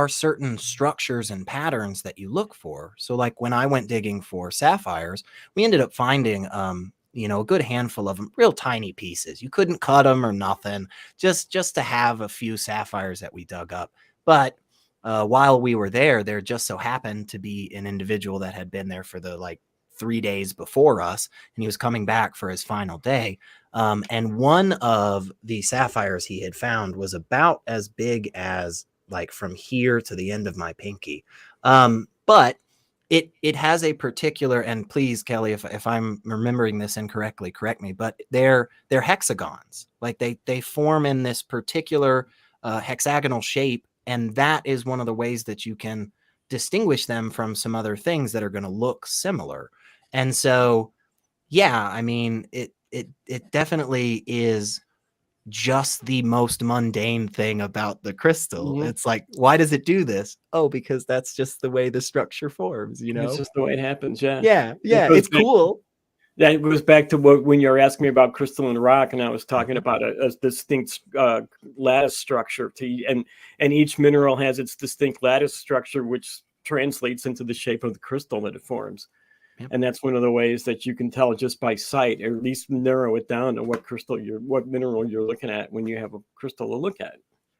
certain structures and patterns that you look for. So like when I went digging for sapphires, we ended up finding a good handful of them, real tiny pieces. You couldn't cut them or nothing, just to have a few sapphires that we dug up. But while we were there just so happened to be an individual that had been there for the 3 days before us, and he was coming back for his final day. And one of the sapphires he had found was about as big as from here to the end of my pinky. But it has a particular, and please, Kelly, if I'm remembering this incorrectly, correct me, but they're hexagons. Like they form in this particular hexagonal shape. And that is one of the ways that you can distinguish them from some other things that are going to look similar. And so, yeah, I mean, it definitely is just the most mundane thing about the crystal.
Mhm.
It's like, why does it do this? Oh, because that's just the way the structure forms,
It's just the way it happens. Yeah.
Yeah,
goes
it's
back-
cool.
That goes back to when you were asking me about crystalline rock, and I was talking about a distinct lattice structure. And each mineral has its distinct lattice structure, which translates into the shape of the crystal that it forms.
Yep.
And that's one of the ways that you can tell just by sight, or at least narrow it down to what mineral you're looking at when you have a crystal to look at.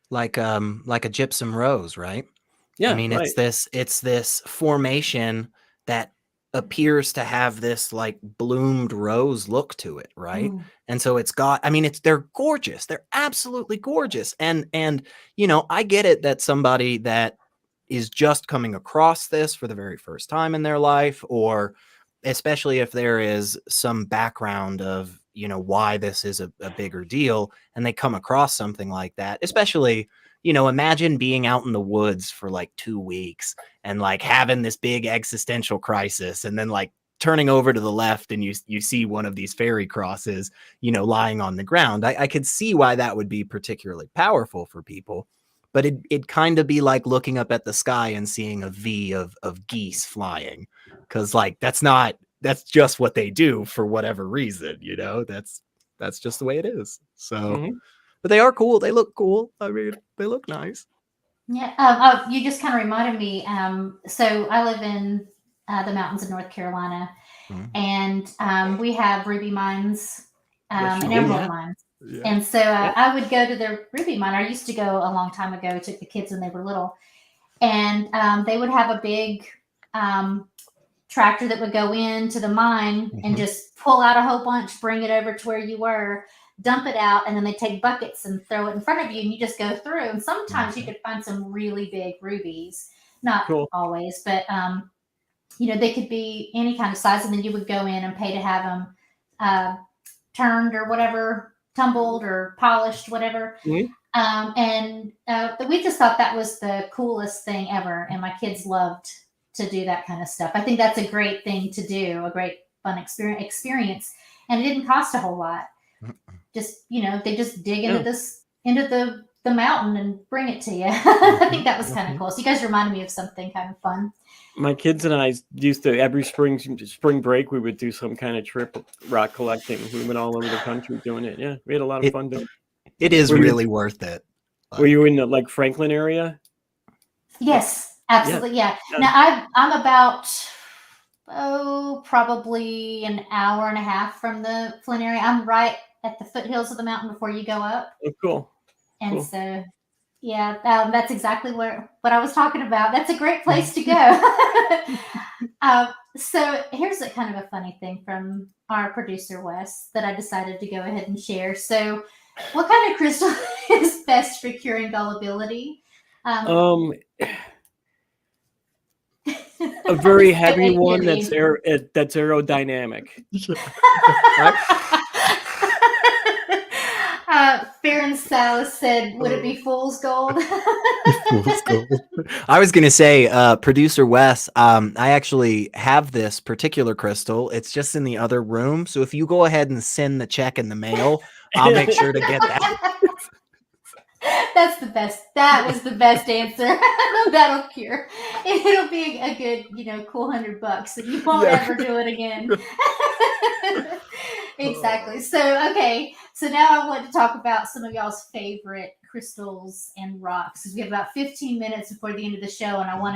Like a gypsum rose, right?
Yeah,
I mean,
right.
it's this formation that appears to have this bloomed rose look to it, right?
Ooh.
And so they're gorgeous. They're absolutely gorgeous. And I get it that somebody that is just coming across this for the very first time in their life, or especially if there is some background of, why this is a bigger deal, and they come across something like that, especially, imagine being out in the woods for 2 weeks and having this big existential crisis, and then turning over to the left and you see one of these fairy crosses, lying on the ground. I could see why that would be particularly powerful for people, but it'd kind of be like looking up at the sky and seeing a V of geese flying, because that's just what they do for whatever reason, that's just the way it is. So,
Mhm.
but they are cool. They look cool. I mean, they look nice.
Yeah. You just kind of reminded me. So I live in the mountains of North Carolina, and we have ruby mines
Yes, you
and
do.
emerald
Yeah.
mines.
Yeah.
And so I would go to the ruby mine. I used to go a long time ago. I took the kids when they were little, and they would have a big tractor that would go into the mine and just pull out a whole bunch, bring it over to where you were, dump it out, and then they take buckets and throw it in front of you, and you just go through. And sometimes you could find some really big rubies, not
Cool.
always, but they could be any kind of size, and then you would go in and pay to have them turned or whatever tumbled or polished, whatever.
Mhm.
And we just thought that was the coolest thing ever. And my kids loved to do that kind of stuff. I think that's a great thing to do, a great fun experience. And it didn't cost a whole lot. Just, they just dig into the mountain and bring it to you. I think that was kind of cool. So you guys reminded me of something kind of fun.
My kids and I used to, every spring break, we would do some kind of trip rock collecting. We went all over the country doing it. Yeah, we had a lot of fun doing it.
It is really worth it.
Were you in the Franklin area?
Yes, absolutely. Yeah. Now I'm about probably an hour and a half from the Flint area. I'm right at the foothills of the mountain before you go up.
Oh, cool.
And
cool.
So, yeah, that's exactly what I was talking about. That's a great place to go. So here's a kind of a funny thing from our producer, Wes, that I decided to go ahead and share. So what kind of crystal is best for curing gullibility?
A very heavy one that's aerodynamic.
Farron Salas said, would it be fool's gold?
Fool's gold. I was going to say, producer Wes, I actually have this particular crystal. It's just in the other room. So if you go ahead and send the check in the mail, I'll make sure to get that.
That's the best. That was the best answer. That'll cure. It'll be a good, cool $100, and you won't ever do it again. Exactly. So, okay. So now I want to talk about some of y'all's favorite crystals and rocks, because we have about 15 minutes before the end of the show, and I want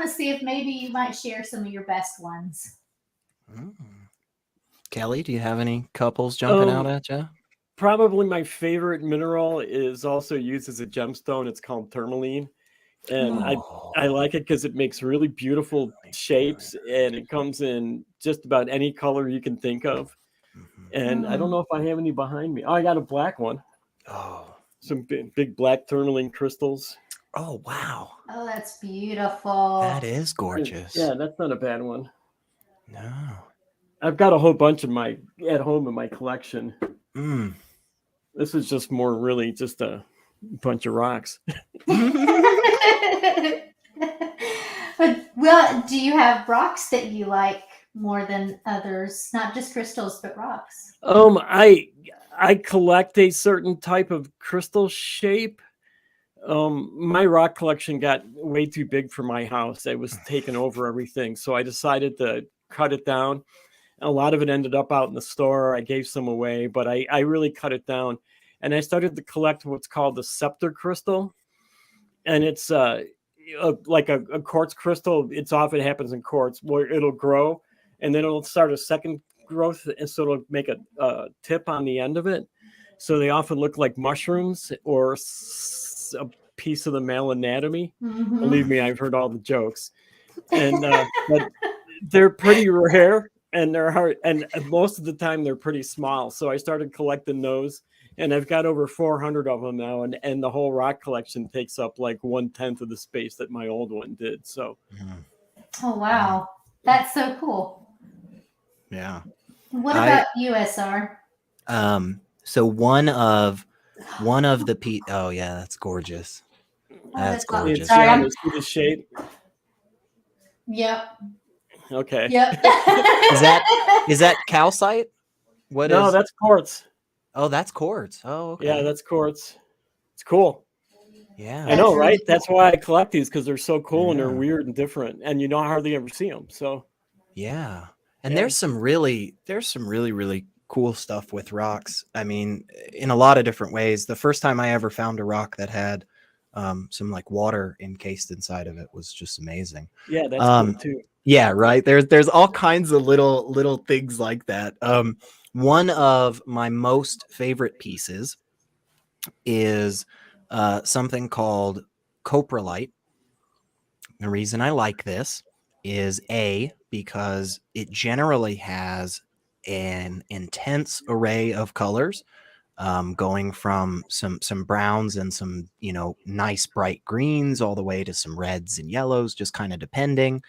to see if maybe you might share some of your best ones.
Kelly, do you have any couples jumping out at you?
Probably my favorite mineral is also used as a gemstone. It's called tourmaline. And I like it because it makes really beautiful shapes, and it comes in just about any color you can think of. And I don't know if I have any behind me. Oh, I got a black one.
Oh,
some big black tourmaline crystals.
Oh, wow.
Oh, that's beautiful.
That is gorgeous.
Yeah, that's not a bad one.
No.
I've got a whole bunch at home in my collection. This is just more really just a bunch of rocks.
Well, do you have rocks that you like more than others? Not just crystals, but rocks.
I collect a certain type of crystal shape. My rock collection got way too big for my house. It was taking over everything. So I decided to cut it down. A lot of it ended up out in the store. I gave some away, but I really cut it down. And I started to collect what's called the scepter crystal. And it's like a quartz crystal. It happens in quartz where it'll grow and then it'll start a second growth. And so it'll make a tip on the end of it. So they often look like mushrooms or a piece of the male anatomy.
Mm-hmm.
Believe me, I've heard all the jokes. And but they're pretty rare and they're hard. And most of the time they're pretty small. So I started collecting those. And I've got over 400 of them now, and the whole rock collection takes up like 1/10 of the space that my old one did. So,
oh wow, that's so cool.
Yeah.
What about you, SR?
So one of the oh yeah, that's gorgeous. That's gorgeous.
Sorry, see the shape.
Yep.
Okay.
Yep.
is that calcite?
No, that's quartz.
Oh, that's quartz. Oh, okay.
Yeah, that's quartz. It's cool.
Yeah.
I know, right? That's why I collect these, because they're so cool and they're weird and different, and you hardly ever see them. So
yeah. And there's some really cool stuff with rocks. I mean, in a lot of different ways. The first time I ever found a rock that had some like water encased inside of it was just amazing.
Yeah, that's cool too.
Yeah, right. There's all kinds of little things like that. One of my most favorite pieces is something called coprolite. The reason I like this is because it generally has an intense array of colors, going from some browns and some nice bright greens all the way to some reds and yellows, just kind of depending.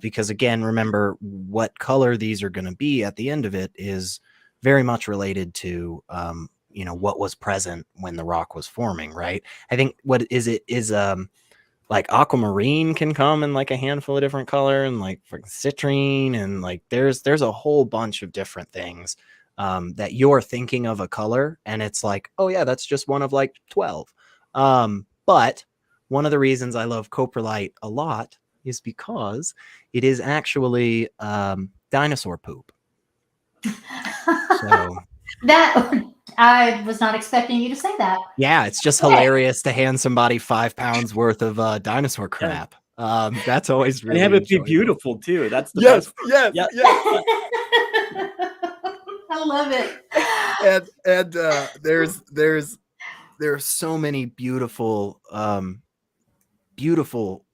Because again, remember what color these are going to be at the end of it is very much related to what was present when the rock was forming, right? I think what is it is like aquamarine can come in like a handful of different color, and like for citrine, and like there's a whole bunch of different things that you're thinking of a color, and it's like, oh yeah, that's just one of like 12. But one of the reasons I love coprolite a lot is because it is actually dinosaur poop. So
that I was not expecting you to say that.
yeah, it's just hilarious to hand somebody 5 pounds worth of dinosaur crap. That's always really
and have it be
enjoyable.
beautiful too. That's the best part.
Yes.
I love it.
And there's so many beautiful beautiful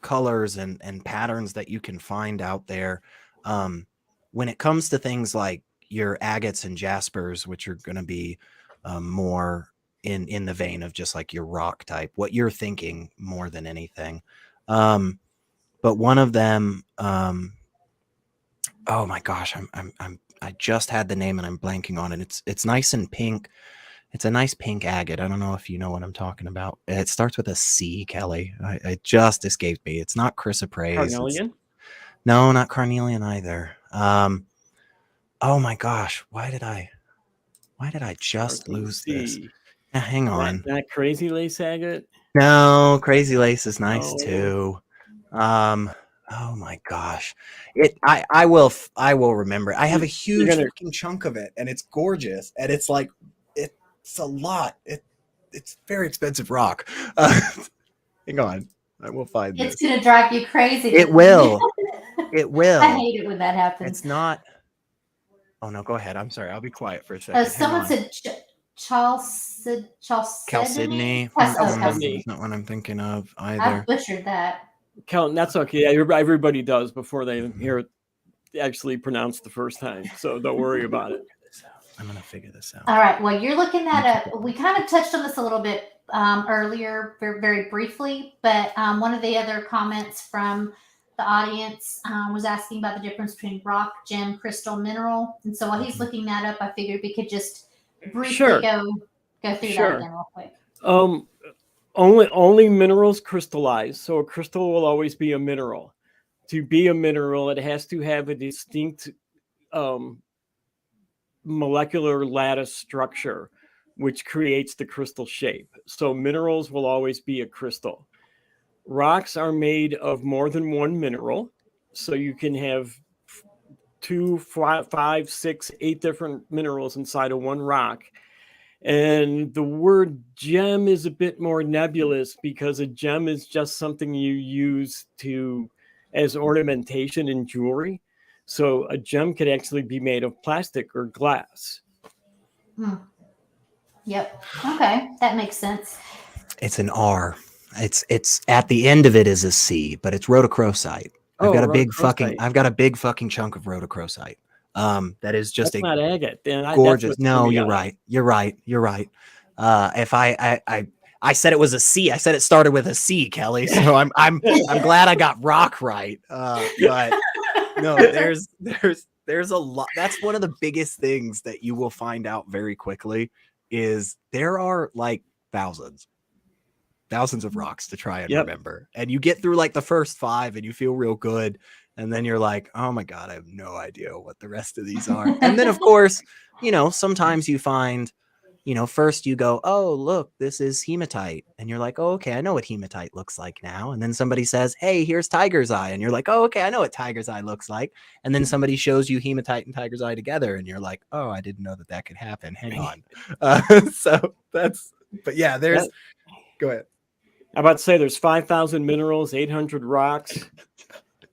colors and patterns that you can find out there. When it comes to things like your agates and jaspers, which are going to be more in the vein of just like your rock type, what you're thinking more than anything. But one of them, oh my gosh, I just had the name and I'm blanking on it. It's nice and pink. It's a nice pink agate. I don't know if you know what I'm talking about. It starts with a C, Kelly. It just escaped me. It's not chrysoprase.
Carnelian?
No, not carnelian either. Oh my gosh, why did I just lose this? Hang on.
Not crazy lace agate?
No, crazy lace is nice too. Oh my gosh. I will remember. I have a huge fucking chunk of it, and it's gorgeous, and it's like it's a lot. It's very expensive rock. Hang on. I will find this.
It's gonna drive you crazy.
It will. It will.
I hate it when that happens.
It's not. Oh no, go ahead. I'm sorry. I'll be quiet for a second.
Someone said Chalcedony.
That's not what I'm thinking of either.
I butchered that.
That's okay. Everybody does before they hear it actually pronounced the first time. So don't worry about it.
I'm going to figure this out.
All right. Well, you're looking at we kind of touched on this a little bit earlier, very, very briefly, but one of the other comments from the audience was asking about the difference between rock, gem, crystal, mineral. And so while he's looking that up, I figured we could just briefly go through that again real quick.
Only minerals crystallize. So a crystal will always be a mineral. To be a mineral, it has to have a distinct molecular lattice structure, which creates the crystal shape. So minerals will always be a crystal. Rocks are made of more than one mineral. So you can have 2, 5, 6, 8 different minerals inside of one rock. And the word gem is a bit more nebulous because a gem is just something you use as ornamentation in jewelry. So a gem could actually be made of plastic or glass.
Yep. Okay, that makes sense.
It's an R. It's at the end of it is a C, but it's rhodochrosite. I've got a big fucking chunk of rhodochrosite. That is just
that's not agate.
Gorgeous. No, you're right. You're right. If I said it was a C, I said it started with a C, Kelly. So I'm glad I got rock right. But no, there's a lot. That's one of the biggest things that you will find out very quickly is there are like thousands of rocks to try and remember. And you get through like the first 5 and you feel real good. And then you're like, oh my God, I have no idea what the rest of these are. And then of course, sometimes you find, first you go, oh, look, this is hematite. And you're like, oh, okay, I know what hematite looks like now. And then somebody says, hey, here's tiger's eye. And you're like, oh, okay, I know what tiger's eye looks like. And then somebody shows you hematite and tiger's eye together. And you're like, oh, I didn't know that could happen. Hang on. Go ahead.
I'm about to say there's 5,000 minerals, 800 rocks.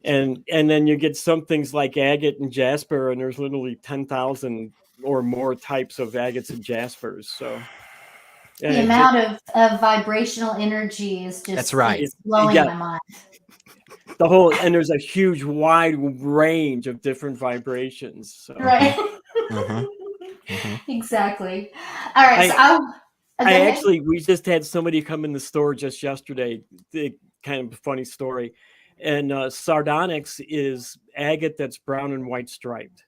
And then you get some things like agate and jasper, and there's literally 10,000 or more types of agates and jaspers. So
the amount of vibrational energy is just it's blowing my mind.
And there's a huge wide range of different vibrations. So.
Right. Exactly. All right.
We just had somebody come in the store just yesterday. Kind of funny story. And sardonyx is agate that's brown and white striped.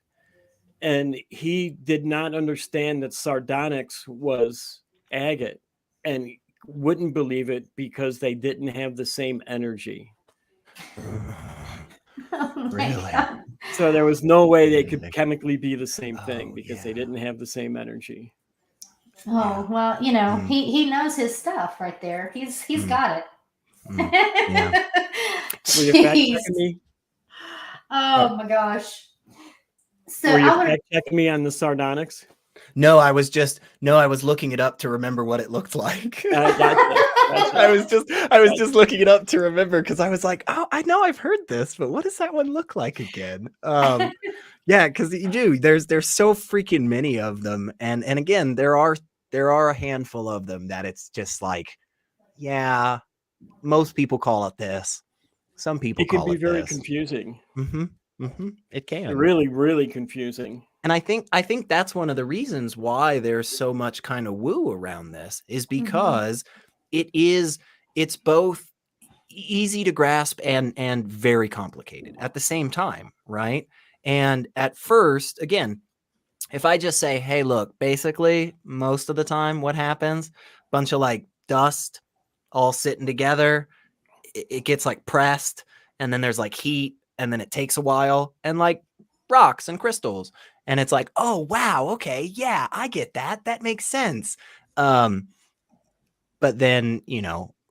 and he did not understand that sardonyx was agate, and wouldn't believe it because they didn't have the same energy.
Oh my
Really?
God.
So there was no way they could chemically be the same thing because they
yeah.
didn't have the same energy.
Oh, well, he knows his stuff right there. He's got it.
Yeah.
Were you fact
Jeez.
checking me?
Oh my gosh. So
Were you
I would
fact checking me on the sardonyx?
No, I was looking it up to remember what it looked like.
Gotcha.
I was just looking it up to remember because I was like, oh, I know I've heard this, but what does that one look like again? Yeah, because you do. There's so freaking many of them, and again, there are a handful of them that it's just like, yeah, most people call it this. Some people
It can
call
be
it
very
this.
confusing.
It can.
Really, really confusing.
And I think that's one of the reasons why there's so much kind of woo around this is because it's both easy to grasp and very complicated at the same time, right? And at first, again, if I just say, hey, look, basically most of the time what happens, bunch of like dust all sitting together, it gets like pressed, and then there's like heat, and then it takes a while, and like rocks and crystals, and it's like, oh wow, okay, yeah, I get that. That makes sense. But then,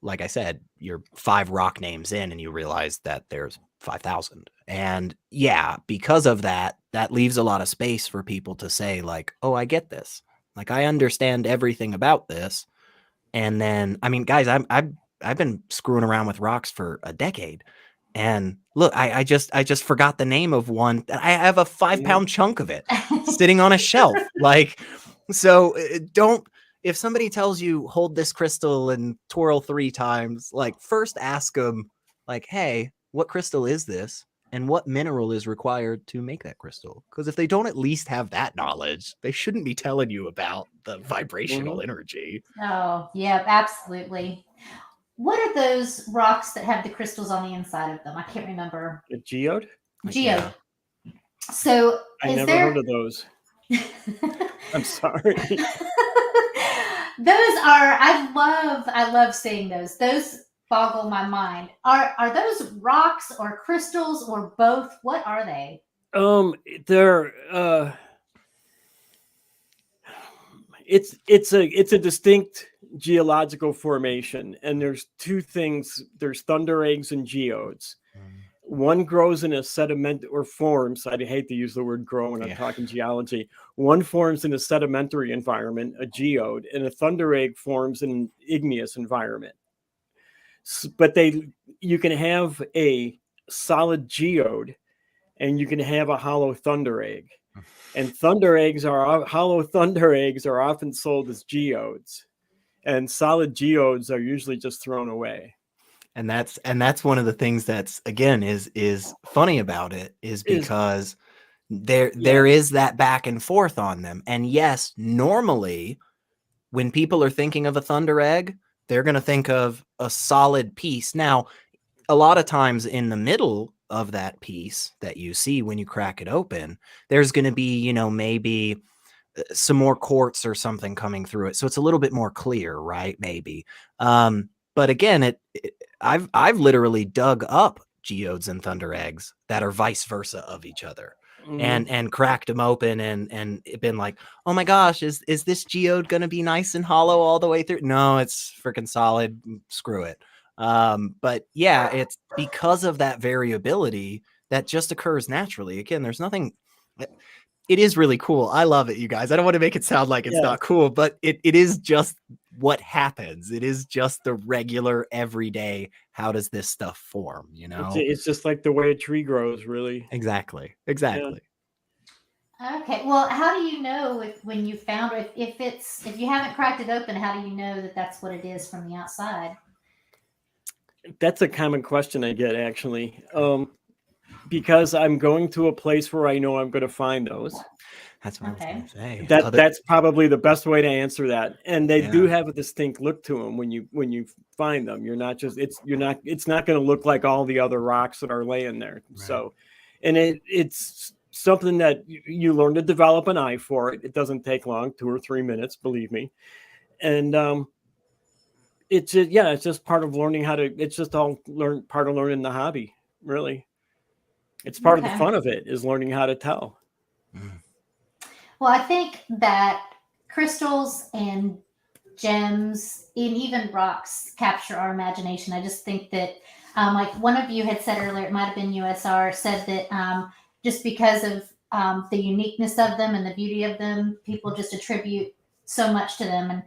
like I said, you're 5 rock names in and you realize that there's 5,000. And yeah, because of that, that leaves a lot of space for people to say like, oh, I get this. Like, I understand everything about this. And then, I mean, guys, I've been screwing around with rocks for a decade. And look, I just forgot the name of one. I have a 5-pound chunk of it sitting on a shelf. Like, so don't, if somebody tells you hold this crystal and twirl 3 times, like first ask them like, hey, what crystal is this? And what mineral is required to make that crystal? Because if they don't at least have that knowledge, they shouldn't be telling you about the vibrational energy.
Oh, yeah, absolutely. What are those rocks that have the crystals on the inside of them? I can't remember.
A geode?
Geode. So
I
is
never heard of those. I'm sorry.
Those are, I love seeing those. Those boggle my mind. Are those rocks or crystals or both? What are they?
They're it's a distinct geological formation, and there's 2 things. There's thunder eggs and geodes. One grows in a sediment or forms. I hate to use the word grow when I'm talking geology. One forms in a sedimentary environment, a geode, and a thunder egg forms in an igneous environment. But you can have a solid geode and you can have a hollow thunder egg. And hollow thunder eggs are often sold as geodes, and solid geodes are usually just thrown away.
And that's one of the things that's, again, is funny about it is because there is that back and forth on them. And yes, normally when people are thinking of a thunder egg, they're going to think of a solid piece. Now, a lot of times in the middle of that piece that you see when you crack it open, there's going to be, maybe some more quartz or something coming through it. So it's a little bit more clear, right? Maybe. But again, I've literally dug up geodes and thunder eggs that are vice versa of each other. And cracked them open and been like, oh my gosh, is this geode going to be nice and hollow all the way through? No, it's freaking solid. Screw it. But yeah, it's because of that variability that just occurs naturally. Again, there's nothing. It is really cool. I love it, you guys. I don't want to make it sound like it's not cool, but it is just what happens. It is just the regular everyday. How does this stuff form?
It's just like the way a tree grows, really.
Exactly.
Yeah. Okay. Well, how do you know when you found it, if you haven't cracked it open, how do you know that that's what it is from the outside?
That's a common question I get, actually. Because I'm going to a place where I know I'm going to find those.
That's what I was going to say.
That's probably the best way to answer that. And they do have a distinct look to them when you find them. It's not going to look like all the other rocks that are laying there. Right. So, and it's something that you learn to develop an eye for it. It doesn't take long, 2 or 3 minutes, believe me. And it's just, yeah, it's just part of learning how to. It's just part of learning the hobby. Really, it's part of the fun of it is learning how to tell.
Well, I think that crystals and gems and even rocks capture our imagination. I just think that, like one of you had said earlier, it might have been USR, said that just because of the uniqueness of them and the beauty of them, people just attribute so much to them.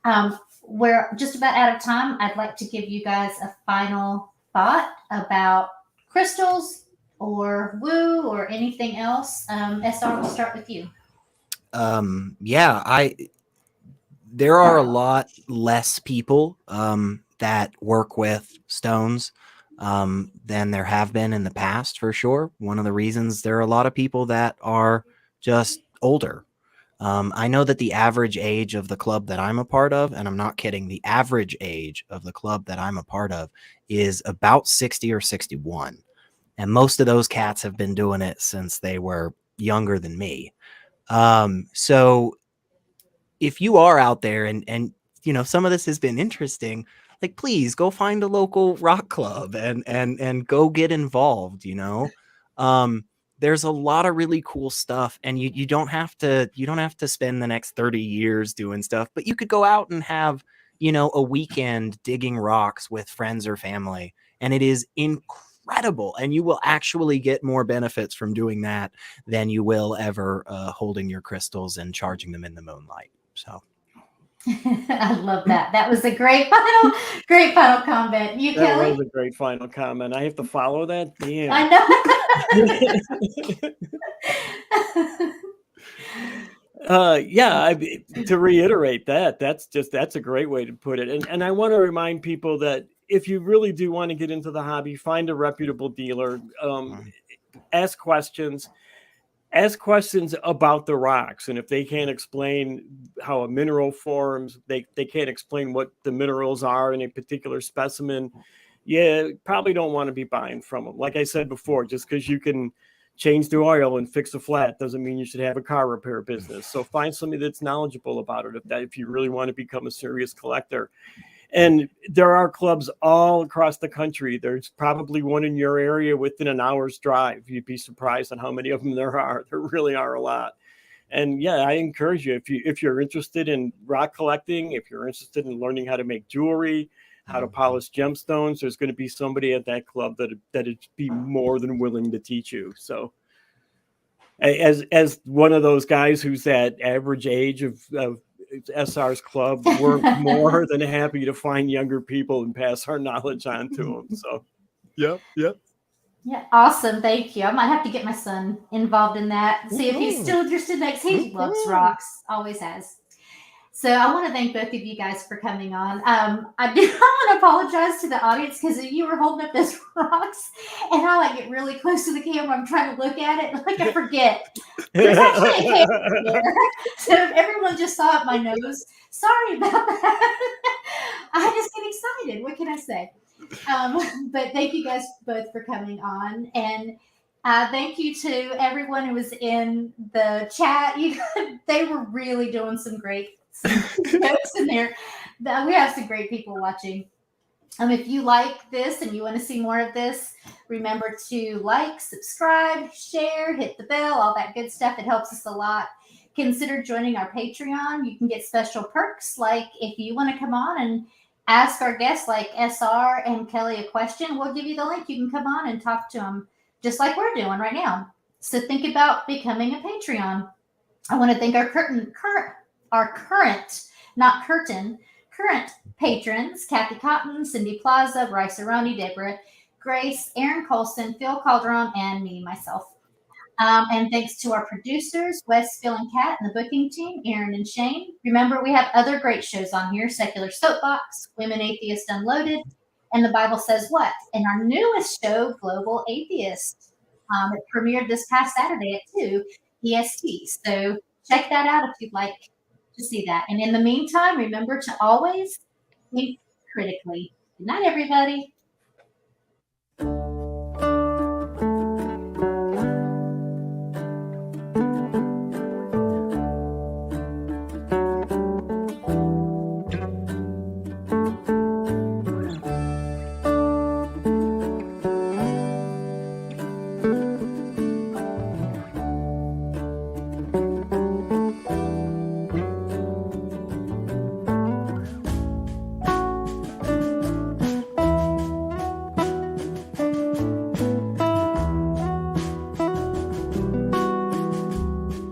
And we're just about out of time. I'd like to give you guys a final thought about crystals or woo or anything else. SR, we'll start with you.
There are a lot less people that work with stones than there have been in the past, for sure. One of the reasons there are a lot of people that are just older. I know that the average age of the club that I'm a part of, and I'm not kidding, the average age of the club that I'm a part of is about 60 or 61. And most of those cats have been doing it since they were younger than me. So if you are out there and you know, some of this has been interesting, like, please go find a local rock club and go get involved, you know. There's a lot of really cool stuff, and you don't have to spend the next 30 years doing stuff, but you could go out and have, you know, a weekend digging rocks with friends or family, and it is incredible, and you will actually get more benefits from doing that than you will ever holding your crystals and charging them in the moonlight. So
I love that. That was a great final comment. You,
That
Kelly?
was a great final comment. I have to follow that. Damn.
I
know. Yeah, to reiterate that's a great way to put it. And I want to remind people that if you really do want to get into the hobby, find a reputable dealer, ask questions about the rocks. And if they can't explain how a mineral forms, they can't explain what the minerals are in a particular specimen, probably don't want to be buying from them. Like I said before, just because you can change the oil and fix a flat doesn't mean you should have a car repair business. So find somebody that's knowledgeable about it if you really want to become a serious collector. And there are clubs all across the country. There's probably one in your area within an hour's drive. You'd be surprised on how many of them there are. There really are a lot. And yeah, I encourage you, if you're interested in rock collecting, if you're interested in learning how to make jewelry, how to polish gemstones, there's going to be somebody at that club that'd be more than willing to teach you. So as one of those guys who's that average age of SR's club, we're more than happy to find younger people and pass our knowledge on to them. So, yep.
Yeah, awesome. Thank you. I might have to get my son involved in that. See if he's still interested next. He loves rocks, always has. So I want to thank both of you guys for coming on. I do want to apologize to the audience because you were holding up those rocks and I like get really close to the camera. I'm trying to look at it and like I forget. There's actually a camera there. So everyone just saw it my nose. Sorry about that. I just get excited. What can I say? But thank you guys both for coming on. And thank you to everyone who was in the chat. They were really doing some great jokes in there. We have some great people watching. If you like this and you want to see more of this, remember to like, subscribe, share, hit the bell, all that good stuff. It helps us a lot. Consider joining our Patreon. You can get special perks, like if you want to come on and ask our guests like SR and Kelly a question, we'll give you the link. You can come on and talk to them just like we're doing right now. So think about becoming a Patreon. I want to thank our current patrons, Kathy Cotton, Cindy Plaza, Bryce Aroni, Deborah, Grace, Aaron Coalson, Phil Calderone, and me, myself. And thanks to our producers, Wes, Phil, and Kat, and the booking team, Aaron and Shane. Remember, we have other great shows on here, Secular Soapbox, Women Atheists Unloaded, and The Bible Says What? And our newest show, Global Atheist. It premiered this past Saturday at 2 EST. So check that out if you'd like to see that. And in the meantime, remember to always think critically. Good night, everybody.